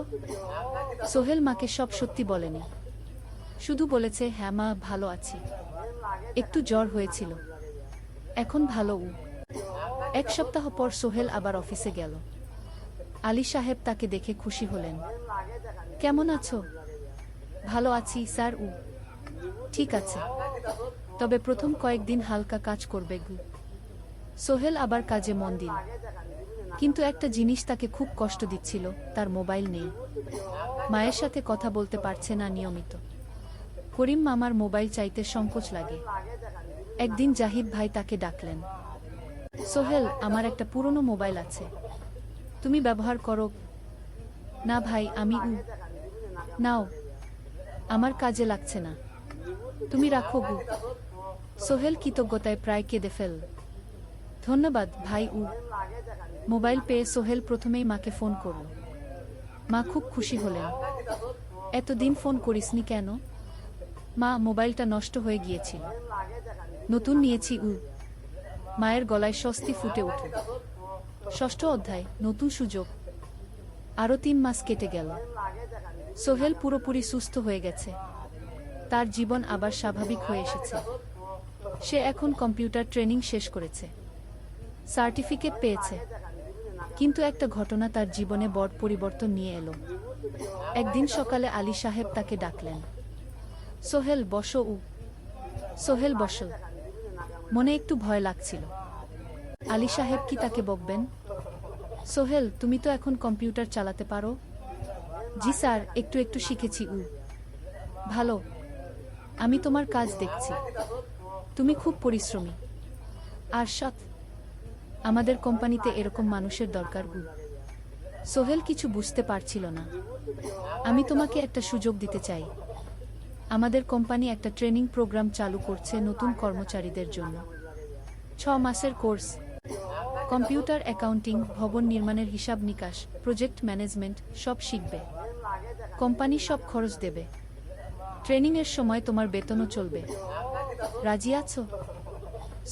সোহেল মাকে সব সত্যি বলেনি, শুধু বলেছে, হ্যাঁ মা, ভালো আছি, একটু জ্বর হয়েছিল, এখন ভালো। 1 সপ্তাহ পর সোহেল আবার অফিসে গেল। আলী সাহেব তাকে দেখে খুশি হলেন। কেমন আছো? ভালো আছি স্যার। ঠিক আছে, তবে প্রথম কয়েকদিন হালকা কাজ করবে গু। সোহেল আবার কাজে মন দিল, কিন্তু একটা জিনিস তাকে খুব কষ্ট দিচ্ছিল, তার মোবাইল নেই। মায়ের সাথে কথা বলতে পারছে না নিয়মিত। করিম মামার মোবাইল চাইতে সংকোচ লাগে। একদিন জাহিদ ভাই তাকে ডাকলেন, সোহেল, আমার একটা পুরনো মোবাইল আছে, তুমি ব্যবহার করো? না ভাই, আমি নাও, আমার কাজে লাগছে না, তুমি রাখো গু। সোহেল কৃতজ্ঞতায় প্রায় কেঁদে ফেল। ধন্যবাদ ভাই। মোবাইল পেয়ে সোহেল প্রথমেই মাকে ফোন করল। মা খুব খুশি হলেন। এতদিন ফোন করিসনি কেন? মা, মোবাইলটা নষ্ট হয়ে গিয়েছিল, নতুন নিয়েছি। মায়ের গলায় স্বস্তি ফুটে উঠল। 6ষ্ঠ অধ্যায়, নতুন সুযোগ। আরও 3 মাস কেটে গেল। সোহেল পুরোপুরি সুস্থ হয়ে গেছে। তার জীবন আবার স্বাভাবিক হয়ে এসেছে। সে এখন কম্পিউটার ট্রেনিং শেষ করেছে, সার্টিফিকেট পেয়েছে। কিন্তু একটা ঘটনা তার জীবনে বড় পরিবর্তন নিয়ে এলো। একদিন সকালে আলী সাহেব তাকে ডাকলেন, সোহেল বসো। সোহেল বসল। মনে একটু ভয় লাগছিল। আলী সাহেব কি তাকে বকবেন? সোহেল, তুমি তো এখন কম্পিউটার চালাতে পারো? জি স্যার, একটু একটু শিখেছি। ভালো, আমি তোমার কাজ দেখছি। তুমি খুব পরিশ্রমী আর সৎ। আমাদের কোম্পানিতে এরকম মানুষের দরকার। সোহেল কিছু বুঝতে পারছিল না। আমি তোমাকে একটা সুযোগ দিতে চাই। আমাদের কোম্পানি একটা ট্রেনিং প্রোগ্রাম চালু করছে নতুন কর্মচারীদের জন্য। 6 মাসের কোর্স। কম্পিউটার অ্যাকাউন্টিং, ভবন নির্মাণের হিসাব নিকাশ, প্রজেক্ট ম্যানেজমেন্ট সব শিখবে। কোম্পানি সব খরচ দেবে। ট্রেনিংয়ের সময় তোমার বেতনও চলবে। রাজি আছো?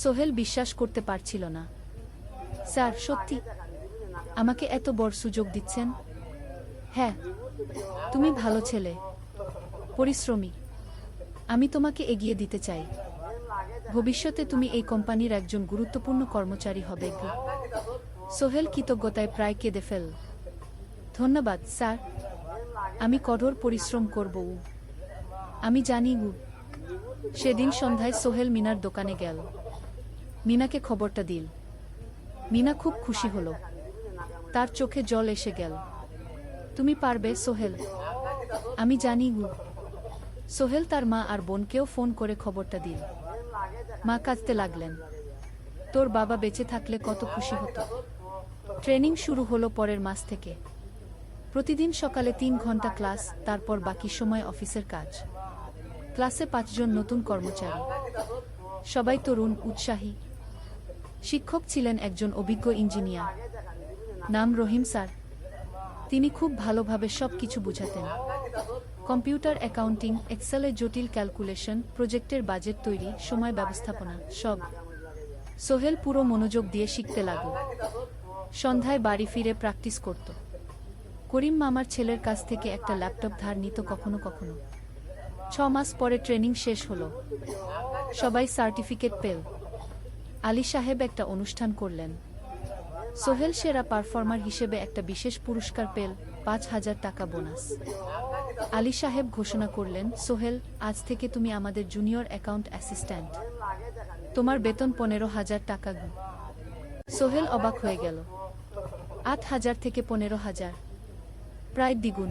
সোহেল বিশ্বাস করতে পারছিল না। স্যার, সত্যি আমাকে এত বড় সুযোগ দিচ্ছেন? হ্যাঁ, তুমি ভালো ছেলে, পরিশ্রমী। আমি তোমাকে এগিয়ে দিতে চাই। ভবিষ্যতে তুমি এই কোম্পানির একজন গুরুত্বপূর্ণ কর্মচারী হবে। সোহেল কৃতজ্ঞতায় প্রায় কেঁদে ফেলল। ধন্যবাদ স্যার, আমি কঠোর পরিশ্রম করব। আমি জানি। সেদিন সন্ধ্যায় সোহেল মিনার দোকানে গেল। মিনাকে খবরটা দিল। মিনা খুব খুশি হলো। তার চোখে জল এসে গেল। তুমি পারবে সোহেল, আমি জানি। সোহেল তার মা আর বোনকেও ফোন করে খবরটা দিল। মা কাঁদতে লাগলেন। তোর বাবা বেঁচে থাকলে কত খুশি হতো। ট্রেনিং শুরু হলো পরের মাস থেকে। প্রতিদিন সকালে 3 ঘন্টা ক্লাস, তারপর বাকি সময় অফিসের কাজ। ক্লাসে 5 জন নতুন কর্মচারী, সবাই তরুণ, উৎসাহী। শিক্ষক ছিলেন একজন অভিজ্ঞ ইঞ্জিনিয়ার, নাম রহিম স্যার। তিনি খুব ভালোভাবে সব কিছু বুঝাতেন। কম্পিউটার অ্যাকাউন্টিং, এক্সেলে জটিল ক্যালকুলেশন, প্রজেক্টের বাজেট তৈরি, সময় ব্যবস্থাপনা সব। সোহেল পুরো মনোযোগ দিয়ে শিখতে লাগল। সন্ধ্যায় বাড়ি ফিরে প্র্যাকটিস করত। করিম মামার ছেলের কাছ থেকে একটা ল্যাপটপ ধার নিত কখনো কখনো। 6 মাস পরে ট্রেনিং শেষ হলো। সবাই সার্টিফিকেট পেল। আলী সাহেব একটা অনুষ্ঠান করলেন। সোহেল সেরা পারফর্মার হিসেবে একটা বিশেষ পুরস্কার পেল, 5,000 টাকা বোনাস। আলী সাহেব ঘোষণা করলেন, সোহেল, আজ থেকে তুমি আমাদের জুনিয়র অ্যাকাউন্ট অ্যাসিস্ট্যান্ট। তোমার বেতন 15,000 টাকা। সোহেল অবাক হয়ে গেল। 8,000 থেকে 15,000, প্রায় দ্বিগুণ।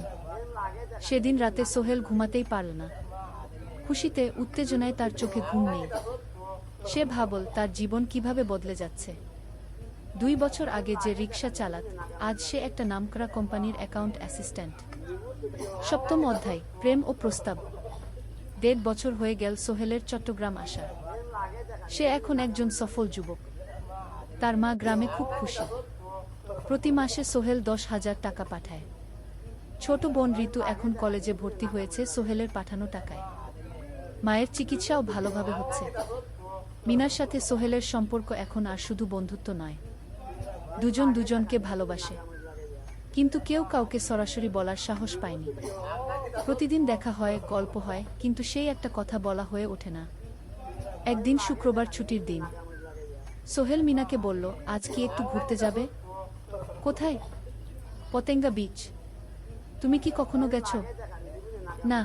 সেদিন রাতে সোহেল ঘুমাতেই পারল না। খুশিতে, উত্তেজনায় তার চোখে ঘুম নেই। সে ভাবল তার জীবন কিভাবে বদলে যাচ্ছে। 2 বছর আগে যে রিক্সা চালাত, আজ সে একটা নামকরা কোম্পানির অ্যাকাউন্ট অ্যাসিস্ট্যান্ট। 7ম অধ্যায়, প্রেম ও প্রস্তাব। 1.5 বছর হয়ে গেল সোহেলের চট্টগ্রাম আসা। সে এখন একজন সফল যুবক। তার মা গ্রামে খুব খুশি। প্রতি মাসে সোহেল 10,000 টাকা পাঠায়। ছোট বোন ঋতু এখন কলেজে ভর্তি হয়েছে সোহেলের পাঠানো টাকায়। মায়ের চিকিৎসাও ভালোভাবে হচ্ছে। মিনার সাথে সোহেলের সম্পর্ক এখন আর শুধু বন্ধুত্ব নয়, দুজন দুজনকে ভালোবাসে। কিন্তু কেউ কাউকে সরাসরি বলার সাহস পায়নি। প্রতিদিন দেখা হয়, গল্প হয়, কিন্তু সেই একটা কথা বলা হয়ে ওঠে না। একদিন শুক্রবার ছুটির দিন। সোহেল মিনাকে বলল, আজ কি একটু ঘুরতে যাবে? কোথায়? পতেঙ্গা বিচ। তুমি কি কখনো গেছো? না,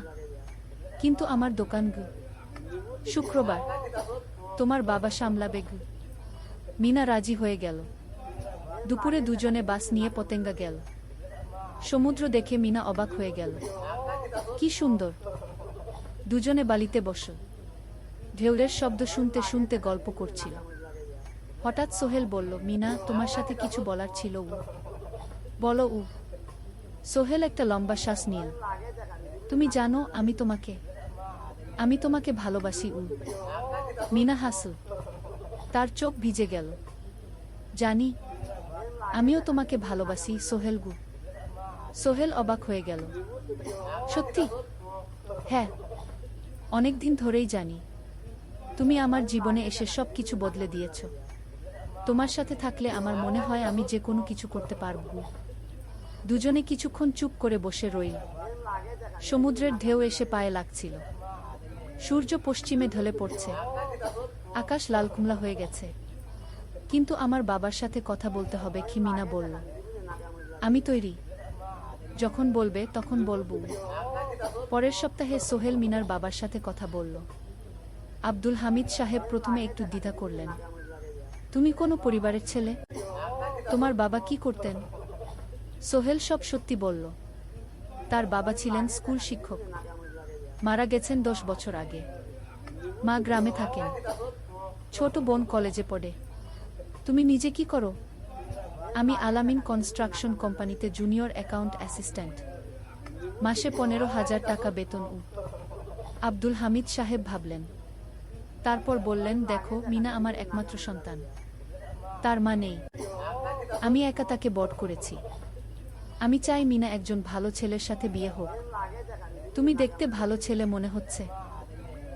কিন্তু আমার দোকান। শুক্রবার তোমার বাবা সামলাবে। মিনা রাজি হয়ে গেল। দুপুরে দুজনে বাস নিয়ে পতেঙ্গা গেল। সমুদ্র দেখে মিনা অবাক হয়ে গেল। কি সুন্দর! দুজনে বালিতে বসল। ঢেউয়ের শব্দ শুনতে শুনতে গল্প করছিল। হঠাৎ সোহেল বলল, মিনা, তোমার সাথে কিছু বলার ছিল। বলো। সোহেল একটা লম্বা শ্বাস নিল। তুমি জানো আমি তোমাকে ভালোবাসি। মিনা হাসল। তার চোখ ভিজে গেল। জানি, আমিও তোমাকে ভালোবাসি সোহেল। সোহেল অবাক হয়ে গেল। সত্যি? হ্যাঁ, অনেকদিন ধরেই জানি। তুমি আমার জীবনে এসে সব কিছু বদলে দিয়েছ। তোমার সাথে থাকলে আমার মনে হয় আমি যে কোনো কিছু করতে পারব। দুজনে কিছুক্ষণ চুপ করে বসে রইল। সমুদ্রের ঢেউ এসে পায়ে লাগছিল। সূর্য পশ্চিমে ঢলে পড়ছে, আকাশ লাল কুমলা হয়ে গেছে। কিন্তু আমার বাবার সাথে কথা বলতে হবে কি? মিনা বলল। আমি তৈরি, যখন বলবে তখন বলবো। পরের সপ্তাহে সোহেল মিনার বাবার সাথে কথা বলল। আব্দুল হামিদ সাহেব প্রথমে একটু দ্বিধা করলেন। তুমি কোনো পরিবারের ছেলে? তোমার বাবা কি করতেন? সোহেল সব সত্যি বলল। তার বাবা ছিলেন স্কুল শিক্ষক, মারা গেছেন 10 বছর আগে। মা গ্রামে থাকেন, ছোট বোন কলেজে পড়ে। তুমি নিজে কি করো? আমি আলামিন কনস্ট্রাকশন কোম্পানিতে জুনিয়র অ্যাকাউন্ট অ্যাসিস্ট্যান্ট, মাসে 15,000 টাকা বেতন। আব্দুল হামিদ সাহেব ভাবলেন, তারপর বললেন, দেখো মিনা আমার একমাত্র সন্তান, তার মা নেই, আমি একা তাকে বড় করেছি। আমি চাই মিনা একজন ভালো ছেলের সাথে বিয়ে হোক। তুমি দেখতে ভালো ছেলে মনে হচ্ছে,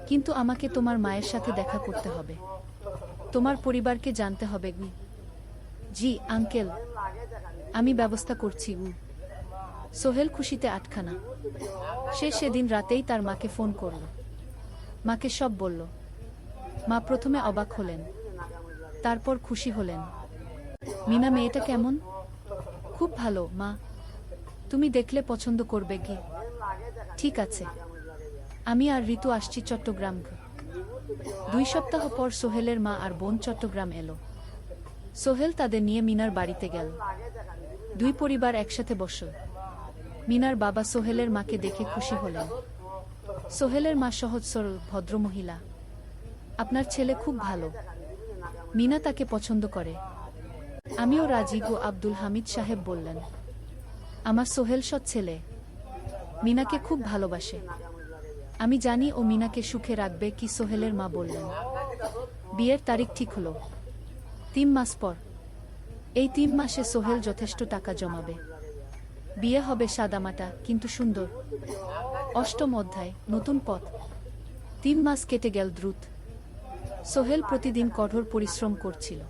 কিন্তু আমাকে তোমার মায়ের সাথে দেখা করতে হবে, তোমার পরিবারকে জানতে হবে। জি আঙ্কেল, আমি ব্যবস্থা করছি। সোহেল খুশিতে আটখানা। সে সেদিন রাতেই তার মাকে ফোন করল, মাকে সব বলল। মা প্রথমে অবাক হলেন, তারপর খুশি হলেন। মিনা মেয়েটা কেমন? খুব ভালো মা, তুমি দেখলে পছন্দ করবে কি? ঠিক আছে, আমি আর ঋতু আসছি চট্টগ্রাম। 2 সপ্তাহ পর সোহেলের মা আর বোন চট্টগ্রাম এলো। সোহেল তাদের নিয়ে মিনার বাড়িতে গেল। 2 পরিবার একসাথে বসল। মিনার বাবা সোহেলের মাকে দেখে খুশি হলেন। সোহেলের মা সহজ সরল ভদ্র মহিলা। আপনার ছেলে খুব ভালো, মিনা তাকে পছন্দ করে। আমিও রাজি গো, আব্দুল হামিদ সাহেব বললেন। আমার সোহেল সৎ ছেলে, মিনাকে খুব ভালোবাসে। আমি জানি ও মিনাকে সুখে রাখবে কি? সোহেলের মা বললেন। বিয়ের তারিখ ঠিক হলো 3 মাস পর। এই 3 মাসে সোহেল যথেষ্ট টাকা জমাবে। বিয়ে হবে সাদামাটা কিন্তু সুন্দর। 8ম অধ্যায়, নতুন পথ। 3 মাস কেটে গেল দ্রুত। সোহেল প্রতিদিন কঠোর পরিশ্রম করছিল।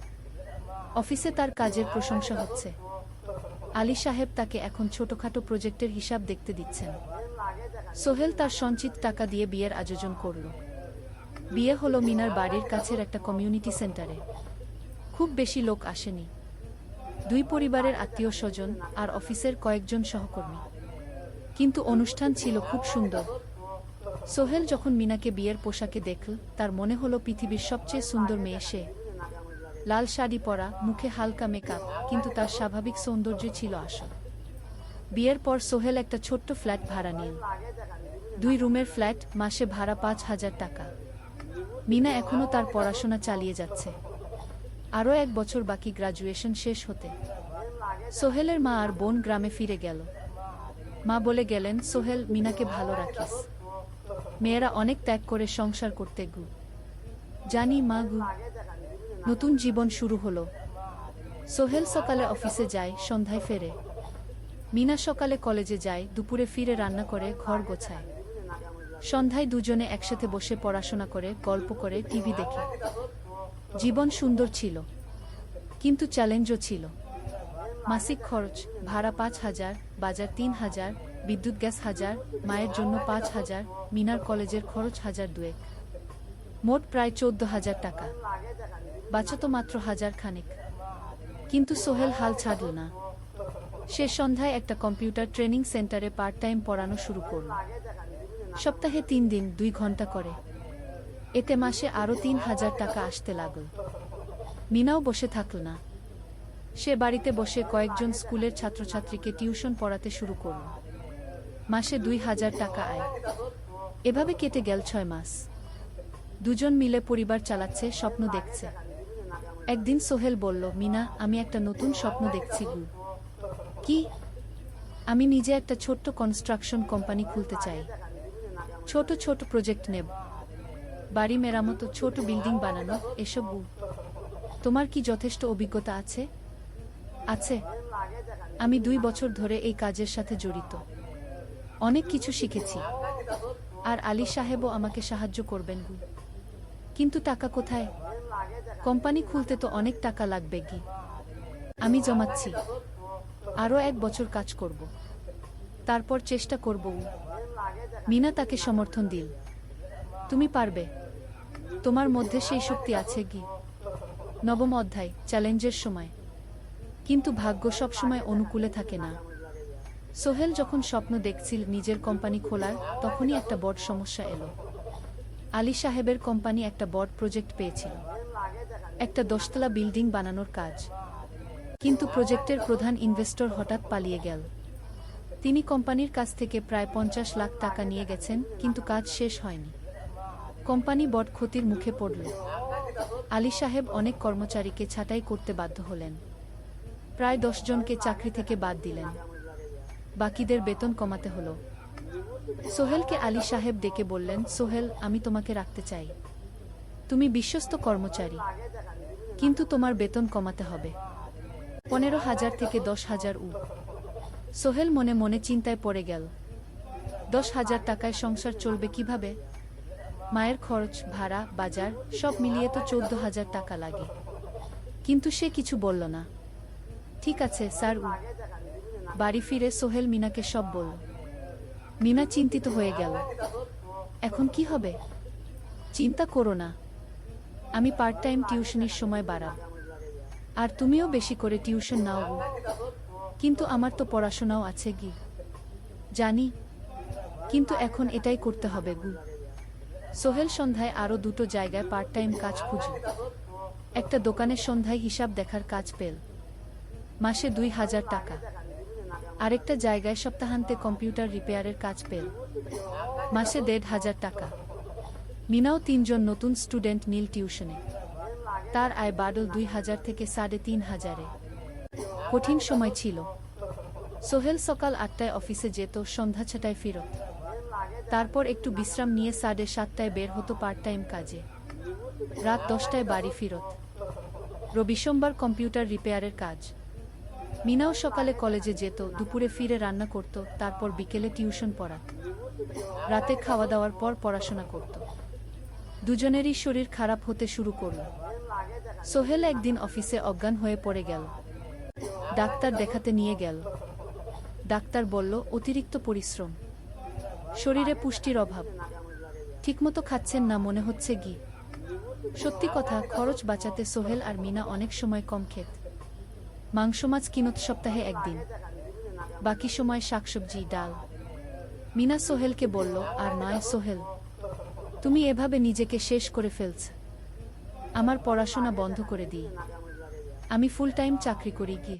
অফিসে তার কাজের প্রশংসা হচ্ছে। আলী সাহেব তাকে এখন ছোটখাটো প্রজেক্টের হিসাব দেখতে দিচ্ছেন। সোহেল তার সঞ্চিত টাকা দিয়ে বিয়ের আয়োজন করল। বিয়ে হলো মিনার বাড়ির কাছের একটা কমিউনিটি সেন্টারে। খুব বেশি লোক আসেনি, 2 পরিবারের আত্মীয় স্বজন আর অফিসের কয়েকজন সহকর্মী। কিন্তু অনুষ্ঠান ছিল খুব সুন্দর। সোহেল যখন মিনাকে বিয়ের পোশাকে দেখল, তার মনে হলো পৃথিবীর সবচেয়ে সুন্দর মেয়ে সে। লাল শাড়ি পরা, মুখে হালকা মেকআপ, কিন্তু তার স্বাভাবিক সৌন্দর্য ছিল আসল। বিয়ের পর সোহেল একটা ছোট্ট ফ্ল্যাট ভাড়া নিল। 2 রুমের ফ্ল্যাট, মাসে ভাড়া 5,000 টাকা। মিনা এখনো তার পড়াশোনা চালিয়ে যাচ্ছে। আরও 1 বছর বাকি গ্রাজুয়েশন শেষ হতে। সোহেলের মা আর বোন গ্রামে ফিরে গেল। মা বলে গেলেন, সোহেল, মিনাকে ভালো রাখিস। মেয়েরা অনেক ত্যাগ করে সংসার করতে গু। জানি মা গু। নতুন জীবন শুরু হলো। সোহেল সকালে অফিসে যায়, সন্ধ্যায় ফেরে। মিনা সকালে কলেজে যায়, দুপুরে ফিরে রান্না করে, ঘর গোছায়। সন্ধ্যায় দুজনে একসাথে বসে পড়াশোনা করে, গল্প করে, টিভি দেখে। জীবন সুন্দর ছিল, কিন্তু চ্যালেঞ্জও ছিল। মাসিক খরচ, ভাড়া 5,000, বাজার 3,000, বিদ্যুৎ গ্যাস 1,000, মায়ের জন্য 5,000, মিনার কলেজের খরচ 1,200। মোট প্রায় 14,000 টাকা। বাঁচত মাত্র 1,000 খানেক। কিন্তু সোহেল হাল ছাড়ল না। সে সন্ধ্যায় একটা কম্পিউটার ট্রেনিং সেন্টারে পার্ট টাইম পড়ানো শুরু করল। সপ্তাহে 3 দিন 2 ঘন্টা করে। এতে মাসে আরও 3,000 টাকা আসতে লাগল। মিনাও বসে থাকল না। সে বাড়িতে বসে কয়েকজন স্কুলের ছাত্রছাত্রীকে টিউশন পড়াতে শুরু করল। মাসে 2,000 টাকা আয়। এভাবে কেটে গেল 6 মাস। দুজন মিলে পরিবার চালাচ্ছে, স্বপ্ন দেখছে। একদিন সোহেল বলল, মিনা, আমি একটা নতুন স্বপ্ন দেখছি গু। কি? আমি নিজে একটা ছোট্ট কনস্ট্রাকশন কোম্পানি খুলতে চাই। ছোট ছোট প্রজেক্ট নেব, বাড়ি মেরামত, ছোট বিল্ডিং বানানো, এসব। তোমার কি যথেষ্ট অভিজ্ঞতা আছে? আছে, আমি 2 বছর ধরে এই কাজের সাথে জড়িত। অনেক কিছু শিখেছি। আর আলী সাহেবও আমাকে সাহায্য করবেন গু। কিন্তু টাকা কোথায়? কোম্পানি খুলতে তো অনেক টাকা লাগবে গি। আমি জমাচ্ছি, আরও 1 বছর কাজ করব, তারপর চেষ্টা করব। মিনা তাকে সমর্থন দিল। তুমি পারবে। তোমার মধ্যে সেই শক্তি আছে কি। নবম অধ্যায়, চ্যালেঞ্জের সময়। কিন্তু ভাগ্য সবসময় অনুকূলে থাকে না। সোহেল যখন স্বপ্ন দেখছিল নিজের কোম্পানি খোলার, তখনই একটা বড় সমস্যা এলো। আলী সাহেবের কোম্পানি একটা বড় প্রজেক্ট পেয়েছিল, একটা 10তলা বিল্ডিং বানানোর কাজ। কিন্তু প্রজেক্টের প্রধান ইনভেস্টর হঠাৎ পালিয়ে গেল। তিনি কোম্পানির কাছ থেকে প্রায় 50 লাখ টাকা নিয়ে গেছেন, কিন্তু কাজ শেষ হয়নি। কোম্পানি বড় ক্ষতির মুখে পড়ল। আলী সাহেব অনেক কর্মচারীকে ছাঁটাই করতে বাধ্য হলেন। প্রায় 10 জনকে চাকরি থেকে বাদ দিলেন। বাকিদের বেতন কমাতে হলো। সোহেলকে আলী সাহেব ডেকে বললেন, সোহেল, আমি তোমাকে রাখতে চাই। তুমি বিশ্বস্ত কর্মচারী, কিন্তু তোমার বেতন কমাতে হবে 15,000 থেকে 10,000 সোহেল মনে মনে চিন্তায় পড়ে গেল। 10,000 টাকায় সংসার চলবে কিভাবে? মায়ের খরচ, ভাড়া, বাজার সব মিলিয়ে তো 14,000 টাকা লাগে। কিন্তু সে কিছু বলল না। ঠিক আছে স্যার। বাড়ি ফিরে সোহেল মিনাকে সব বলল। মিনা চিন্তিত হয়ে গেল। এখন কি হবে? চিন্তা করো না, আমি পার্ট টাইম টিউশনির সময় বাড়াব, আর তুমিও বেশি করে টিউশন নাও। কিন্তু আমার তো পড়াশোনাও আছে গি। জানি, কিন্তু এখন এটাই করতে হবে গু। সোহেল সন্ধ্যায় আরও 2টো জায়গায় পার্ট টাইম কাজ খুঁজল। একটা দোকানের সন্ধ্যায় হিসাব দেখার কাজ পেল, মাসে 2,000 টাকা। আরেকটা জায়গায় সপ্তাহান্তে কম্পিউটার রিপেয়ারের কাজ পেল, মাসে 1,500 টাকা। মিনাও 3 জন নতুন স্টুডেন্ট নীল টিউশনে। তার আয় বাড়ল 2,000 থেকে 3,500-এ। কঠিন সময় ছিল। সোহেল সকাল 8টায় অফিসে যেত, সন্ধ্যা 6টায় ফিরত। তারপর একটু বিশ্রাম নিয়ে 7:30টায় বের হতো পার্ট টাইম কাজে। রাত 10টায় বাড়ি ফিরত। রবি সোমবার কম্পিউটার রিপেয়ারের কাজ। মিনাও সকালে কলেজে যেত, দুপুরে ফিরে রান্না করত, তারপর বিকেলে টিউশন পড়াত। রাতে খাওয়া দাওয়ার পর পড়াশোনা করত। দুজনেরই শরীর খারাপ হতে শুরু করল। সোহেল একদিন অফিসে অজ্ঞান হয়ে পড়ে গেল। ডাক্তার দেখাতে নিয়ে গেল। ডাক্তার বলল, অতিরিক্ত পরিশ্রম, শরীরে পুষ্টির অভাব, ঠিকমতো খাচ্ছেন না মনে হচ্ছে গি। সত্যি কথা, খরচ বাঁচাতে সোহেল আর মিনা অনেক সময় কম খেত। মাংস মাছ কিনত সপ্তাহে একদিন, বাকি সময় শাকসবজি, ডাল। মিনা সোহেলকে বলল, আর নয় সোহেল, তুমি এভাবে নিজেকে শেষ করে ফেলছ। আমার পড়াশোনা বন্ধ করে দিই, আমি ফুল টাইম চাকরি করি কি।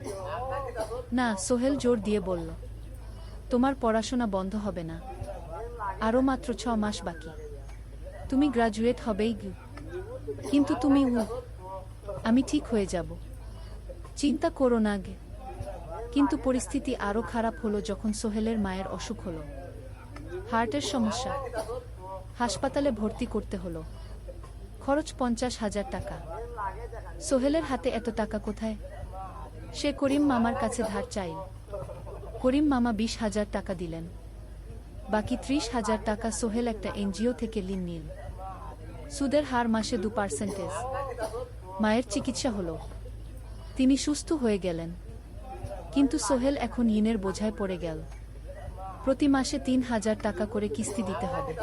না, সোহেল জোর দিয়ে বলল, তোমার পড়াশোনা বন্ধ হবে না। আরও মাত্র 6 মাস বাকি, তুমি গ্রাজুয়েট হবেই গি। কিন্তু তুমি আমি ঠিক হয়ে যাব, চিন্তা করো না গে। কিন্তু পরিস্থিতি আরও খারাপ হলো যখন সোহেলের মায়ের অসুখ হলো। হার্টের সমস্যা, হাসপাতালে ভর্তি করতে হলো। খরচ 50,000 টাকা। সোহেলের হাতে এত টাকা কোথায়? সে করিম মামার কাছে ধার চাইল। করিম মামা 20,000 টাকা দিলেন। বাকি 30,000 টাকা সোহেল একটা এনজিও থেকে ঋণ নিল। সুদের হার মাসে 2%। মায়ের চিকিৎসা হলো, তিনি সুস্থ হয়ে গেলেন। কিন্তু সোহেল এখন ঋণের বোঝায় পড়ে গেল। প্রতি মাসে 3,000 টাকা করে কিস্তি দিতে হবে।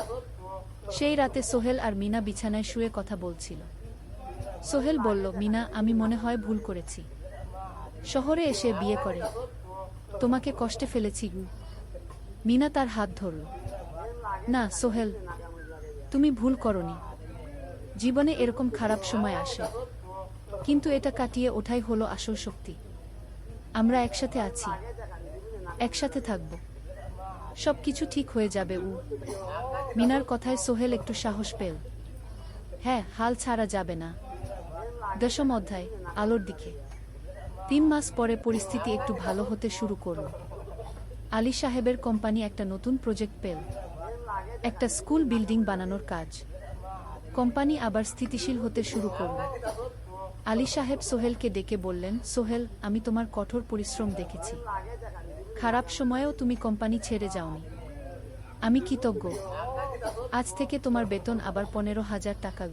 সেই রাতে সোহেল আর মিনা বিছানায় শুয়ে কথা বলছিল। সোহেল বলল, মিনা, আমি মনে হয় ভুল করেছি। শহরে এসে বিয়ে করে তোমাকে কষ্টে ফেলেছি গু। মিনা তার হাত ধরল। না সোহেল, তুমি ভুল করনি। জীবনে এরকম খারাপ সময় আসে, কিন্তু এটা কাটিয়ে ওঠাই হলো আসল শক্তি। আমরা একসাথে আছি, একসাথে থাকব, সবকিছু ঠিক হয়ে যাবে। মিনার কথায় সোহেল একটু সাহস পেল। হ্যাঁ, হাল ছাড়া যাবে না। 10ম অধ্যায়, আলোর দিকে। 3 মাস পরে পরিস্থিতি একটু ভালো হতে শুরু করল। আলী সাহেবের কোম্পানি একটা নতুন প্রজেক্ট পেল, একটা স্কুল বিল্ডিং বানানোর কাজ। কোম্পানি আবার স্থিতিশীল হতে শুরু করল। আলী সাহেব সোহেলকে ডেকে বললেন, সোহেল, আমি তোমার কঠোর পরিশ্রম দেখেছি। খারাপ সময়েও তুমি কোম্পানি ছেড়ে যাওনি। আমি কৃতজ্ঞ। আজ থেকে তোমার বেতন আবার 15,000 টাকা।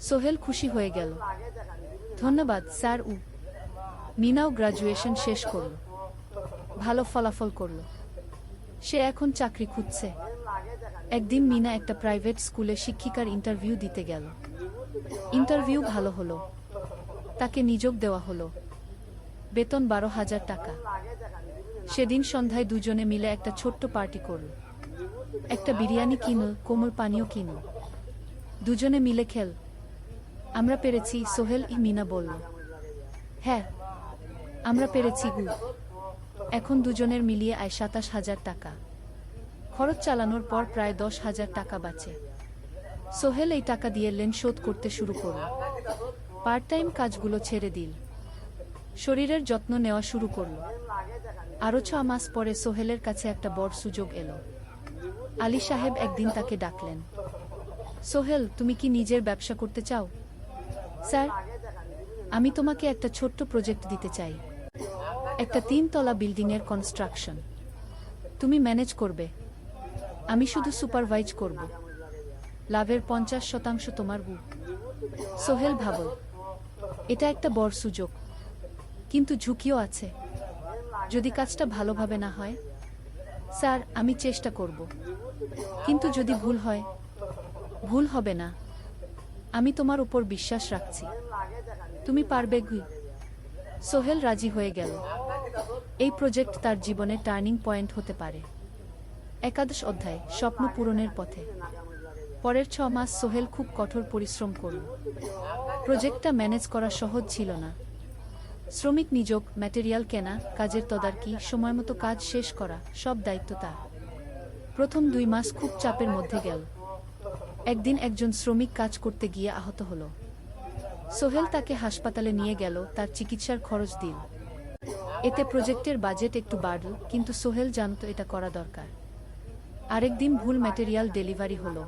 সোহেল খুশি হয়ে গেল। ধন্যবাদ স্যার। মিনাও গ্রাজুয়েশন শেষ করল, ভালো ফলাফল করল। সে এখন চাকরি খুঁজছে। একদিন মিনা একটা প্রাইভেট স্কুলে শিক্ষিকার ইন্টারভিউ দিতে গেল। ইন্টারভিউ ভালো হলো, তাকে নিয়োগ দেওয়া হলো। বেতন 12,000 টাকা। সেদিন সন্ধ্যায় দুজনে মিলে একটা ছোট্ট পার্টি করল। একটা বিরিয়ানি কিনল, কোমল পানীয় কিনল। দুজনে মিলে খেল। আমরা পেরেছি, সোহেল মিনা বলল। হ্যাঁ, আমরা পেরেছি গু। এখন দুজনের মিলিয়ে আয় 27,000 টাকা। খরচ চালানোর পর প্রায় 10,000 টাকা বাঁচে। সোহেল এই টাকা দিয়ে লোন শোধ করতে শুরু করল। পার্ট টাইম কাজগুলো ছেড়ে দিল। শরীরের যত্ন নেওয়া শুরু করল। আরও 6 মাস পরে সোহেলের কাছে একটা বড় সুযোগ এলো। আলী সাহেব একদিন তাকে ডাকলেন। সোহেল, তুমি কি নিজের ব্যবসা করতে চাও? স্যার, আমি তোমাকে একটা ছোট্ট প্রজেক্ট দিতে চাই। একটা 3 তলা বিল্ডিংয়ের কনস্ট্রাকশন। তুমি ম্যানেজ করবে, আমি শুধু সুপারভাইজ করব। লাভের 50% তোমার গু। সোহেল ভাবল, এটা একটা বড় সুযোগ, কিন্তু ঝুঁকিও আছে। যদি কাজটা ভালোভাবে না হয়? স্যার, আমি চেষ্টা করব, কিন্তু যদি ভুল হয়? ভুল হবে না, আমি তোমার উপর বিশ্বাস রাখছি, তুমি পারবে গু। সোহেল রাজি হয়ে গেল। এই প্রজেক্ট তার জীবনে টার্নিং পয়েন্ট হতে পারে। একাদশ অধ্যায়, স্বপ্ন পূরণের পথে। পরের 6 মাস সোহেল খুব কঠোর পরিশ্রম করল। প্রজেক্টটা ম্যানেজ করা সহজ ছিল না। শ্রমিক নিয়োগ, ম্যাটেরিয়াল কেনা, কাজের তদারকি, সময়মতো কাজ শেষ করা, সব দায়িত্ব তার। প্রথম 2 মাস খুব চাপের মধ্যে গেল। একদিন একজন শ্রমিক কাজ করতে গিয়ে আহত হল। সোহেল তাকে হাসপাতালে নিয়ে গেল, তার চিকিৎসার খরচ দিল। এতে প্রজেক্টের বাজেট একটু বাড়ল, কিন্তু সোহেল জানত এটা করা দরকার। আরেকদিন ভুল ম্যাটেরিয়াল ডেলিভারি হলো।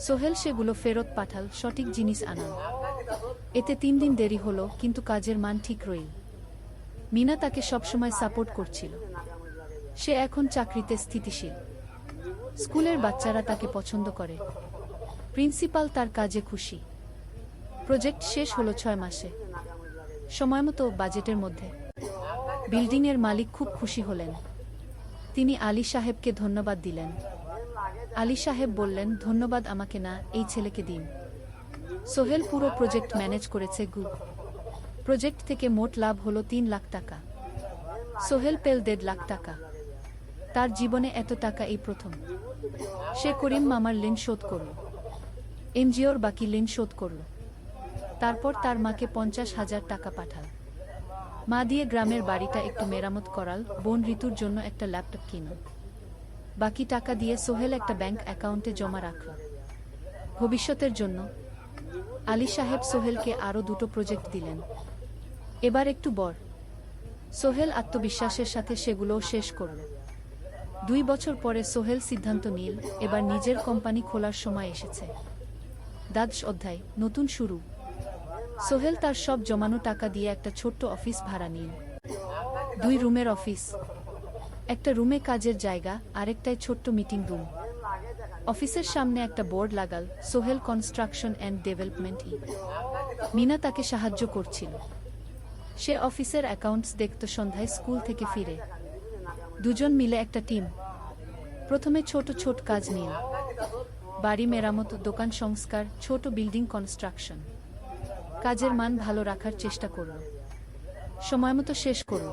সোহেল সেগুলো ফেরত পাঠাল, সঠিক জিনিস আনাল। এতে 3 দিন দেরি হলো, কিন্তু কাজের মান ঠিক রইল। মিনা তাকে সবসময় সাপোর্ট করছিল। সে এখন চাকরিতে স্থিতিশীল। স্কুলের বাচ্চারা তাকে পছন্দ করে। প্রিন্সিপাল তার কাজে খুশি। প্রজেক্ট শেষ হলো 6 মাসে, সময়মতো, বাজেটের মধ্যে। বিল্ডিংয়ের মালিক খুব খুশি হলেন। তিনি আলী সাহেবকে ধন্যবাদ দিলেন। আলী সাহেব বললেন, ধন্যবাদ আমাকে না, এই ছেলেকে দিন। সোহেল পুরো প্রজেক্ট ম্যানেজ করেছে গু। প্রজেক্ট থেকে মোট লাভ হলো 3 লাখ টাকা। সোহেল পেল 1.5 লাখ টাকা। তার জীবনে এত টাকা এই প্রথম। সে করিম মামার ঋণ শোধ করল, এনজিওর বাকি ঋণ শোধ করল। তারপর তার মাকে 50,000 টাকা পাঠাল। মা দিয়ে গ্রামের বাড়িটা একটু মেরামত করাল, বোন ঋতুর জন্য একটা ল্যাপটপ কিনল। বাকি টাকা দিয়ে সোহেল একটা ব্যাংক অ্যাকাউন্টে জমা রাখল ভবিষ্যতের জন্য। আলী সাহেব সোহেলকে আরও 2টো প্রজেক্ট দিলেন, এবার একটু বড়। সোহেল আত্মবিশ্বাসের সাথে সেগুলোও শেষ করল। 2 বছর পরে সোহেল সিদ্ধান্ত নিল, এবার নিজের কোম্পানি খোলার সময় এসেছে। দ্বাদশ অধ্যায়, নতুন শুরু। সোহেল তার সব জমানো টাকা দিয়ে একটা ছোট্ট অফিস ভাড়া নিল। 2 রুমের অফিস। একটা রুমে কাজের জায়গা, আরেকটায় ছোট্ট মিটিং রুম। অফিসের সামনে একটা বোর্ড লাগাল, Sohel construction and development. Mina তাকে সাহায্য করছিল। সে অফিসের অ্যাকাউন্টস দেখত সন্ধ্যায় স্কুল থেকে ফিরে। দুজন মিলে একটা টিম। প্রথমে ছোট ছোট কাজ নিল, বাড়ি মেরামত, দোকান সংস্কার, ছোট বিল্ডিং কনস্ট্রাকশন। কাজের মান ভালো রাখার চেষ্টা করল, সময়মতো শেষ করল,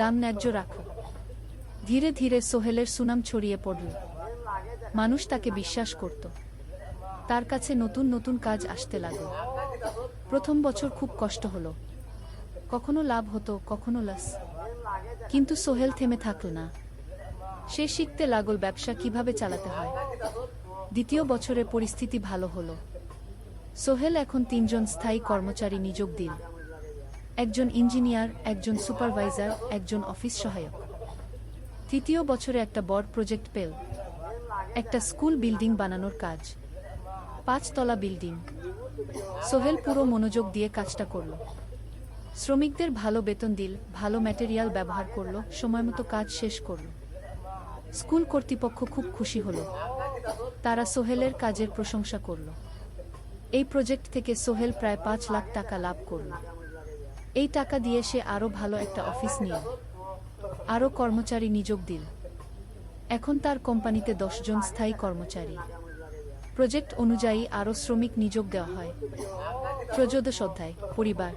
দাম ন্যায্য রাখল। ধীরে ধীরে সোহেলের সুনাম ছড়িয়ে পড়ল। মানুষ তাকে বিশ্বাস করত। তার কাছে নতুন নতুন কাজ আসতে লাগল। প্রথম বছর খুব কষ্ট হলো, কখনো লাভ হতো, কখনো লস। কিন্তু সোহেল থেমে থাকল না। সে শিখতে লাগল ব্যবসা কিভাবে চালাতে হয়। দ্বিতীয় বছরে পরিস্থিতি ভালো হলো। সোহেল এখন 3 জন স্থায়ী কর্মচারী নিয়োগ দিল। একজন ইঞ্জিনিয়ার, একজন সুপারভাইজার, একজন অফিস সহায়ক। তৃতীয় বছরে একটা বড় প্রজেক্ট পেল, একটা স্কুল বিল্ডিং বানানোর কাজ। 5 তলা বিল্ডিং। সোহেল পুরো মনোযোগ দিয়ে কাজটা করল। শ্রমিকদের ভালো বেতন দিল, ভালো ম্যাটেরিয়াল ব্যবহার করল, সময়মতো কাজ শেষ করল। স্কুল কর্তৃপক্ষ খুব খুশি হল। তারা সোহেলের কাজের প্রশংসা করল। এই প্রজেক্ট থেকে সোহেল প্রায় 5 লাখ টাকা লাভ করল। এই টাকা দিয়ে সে আরও ভালো একটা অফিস নিল, আরও কর্মচারী নিয়োগ দিল। এখন তার কোম্পানিতে 10 জন স্থায়ী কর্মচারী। প্রজেক্ট অনুযায়ী আরও শ্রমিক নিয়োগ দেওয়া হয়। ত্রয়োদশ অধ্যায়, পরিবার।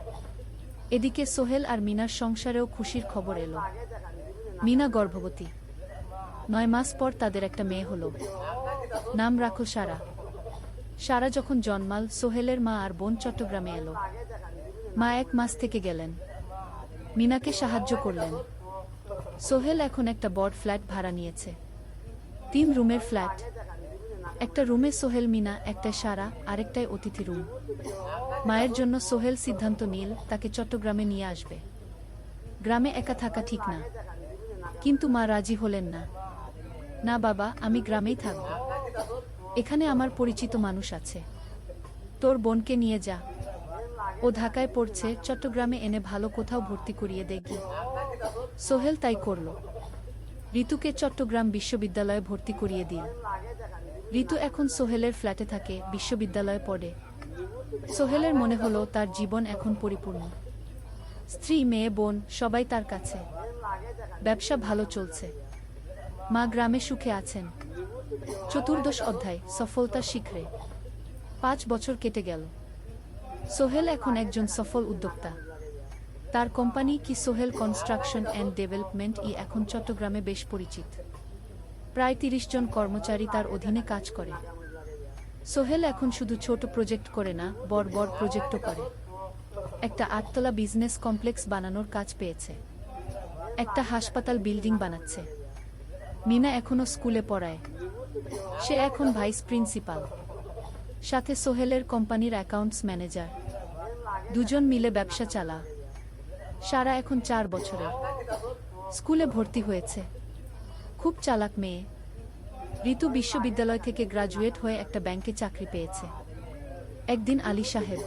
এদিকে সোহেল আর মিনার সংসারেও খুশির খবর এলো। মিনা গর্ভবতী। 9 মাস পর তাদের একটা মেয়ে হলো। নাম রাখো সারা। সারা যখন জন্মাল, সোহেলের মা আর বোন চট্টগ্রামে এলো। মা 1 মাস থেকে গেলেন। মিনাকে সাহায্য করলেন। সোহেল এখন একটা বড় ফ্ল্যাট ভাড়া নিয়েছে। 3 রুমের ফ্ল্যাট। একটা রুমে সোহেল, মিনা, একটা সারা, আরেকটায় অতিথি রুম। মায়ের জন্য সোহেল সিদ্ধান্ত নিল তাকে চট্টগ্রামে নিয়ে আসবে। গ্রামে একা থাকা ঠিক না। কিন্তু মা রাজি হলেন না। না বাবা, আমি গ্রামেই থাকব। এখানে আমার পরিচিত মানুষ আছে। তোর বোনকে নিয়ে যা। ও ঢাকায় পড়ছে, চট্টগ্রামে এনে ভালো কোথাও ভর্তি করিয়ে দেখি। সোহেল তাই করল। ঋতুকে চট্টগ্রাম বিশ্ববিদ্যালয়ে ভর্তি করিয়ে দিল। ঋতু এখন সোহেলের ফ্ল্যাটে থাকে, বিশ্ববিদ্যালয়ে পড়ে। সোহেলের মনে হলো তার জীবন এখন পরিপূর্ণ। স্ত্রী, মেয়ে, বোন সবাই তার কাছে। ব্যবসা ভালো চলছে। মা গ্রামে সুখে আছেন। চতুর্দশ অধ্যায়, সফলতার শিখরে। 5 বছর কেটে গেল। সোহেল এখন একজন সফল উদ্যোক্তা। তার কোম্পানি কি সোহেল কনস্ট্রাকশন অ্যান্ড ডেভেলপমেন্ট এখন চট্টগ্রামে বেশ পরিচিত। প্রায় 30 জন কর্মচারী তার অধীনে কাজ করে। সোহেল এখন শুধু ছোট প্রজেক্ট করে না, বড় বড় প্রজেক্টও করে। একটা 8তলা বিজনেস কমপ্লেক্স বানানোর কাজ পেয়েছে। একটা হাসপাতাল বিল্ডিং বানাচ্ছে। মিনা এখনো স্কুলে পড়ায়। সে এখন ভাইস প্রিন্সিপাল। সাথে সোহেলের কোম্পানির অ্যাকাউন্টস ম্যানেজার। দুজন মিলে ব্যবসা চালা। সারা এখন 4 বছরের। স্কুলে ভর্তি হয়েছে। খুব চালাক মেয়ে। ঋতু বিশ্ববিদ্যালয় থেকে গ্রাজুয়েট হয়ে একটা ব্যাংকে চাকরি পেয়েছে। একদিন আলী সাহেব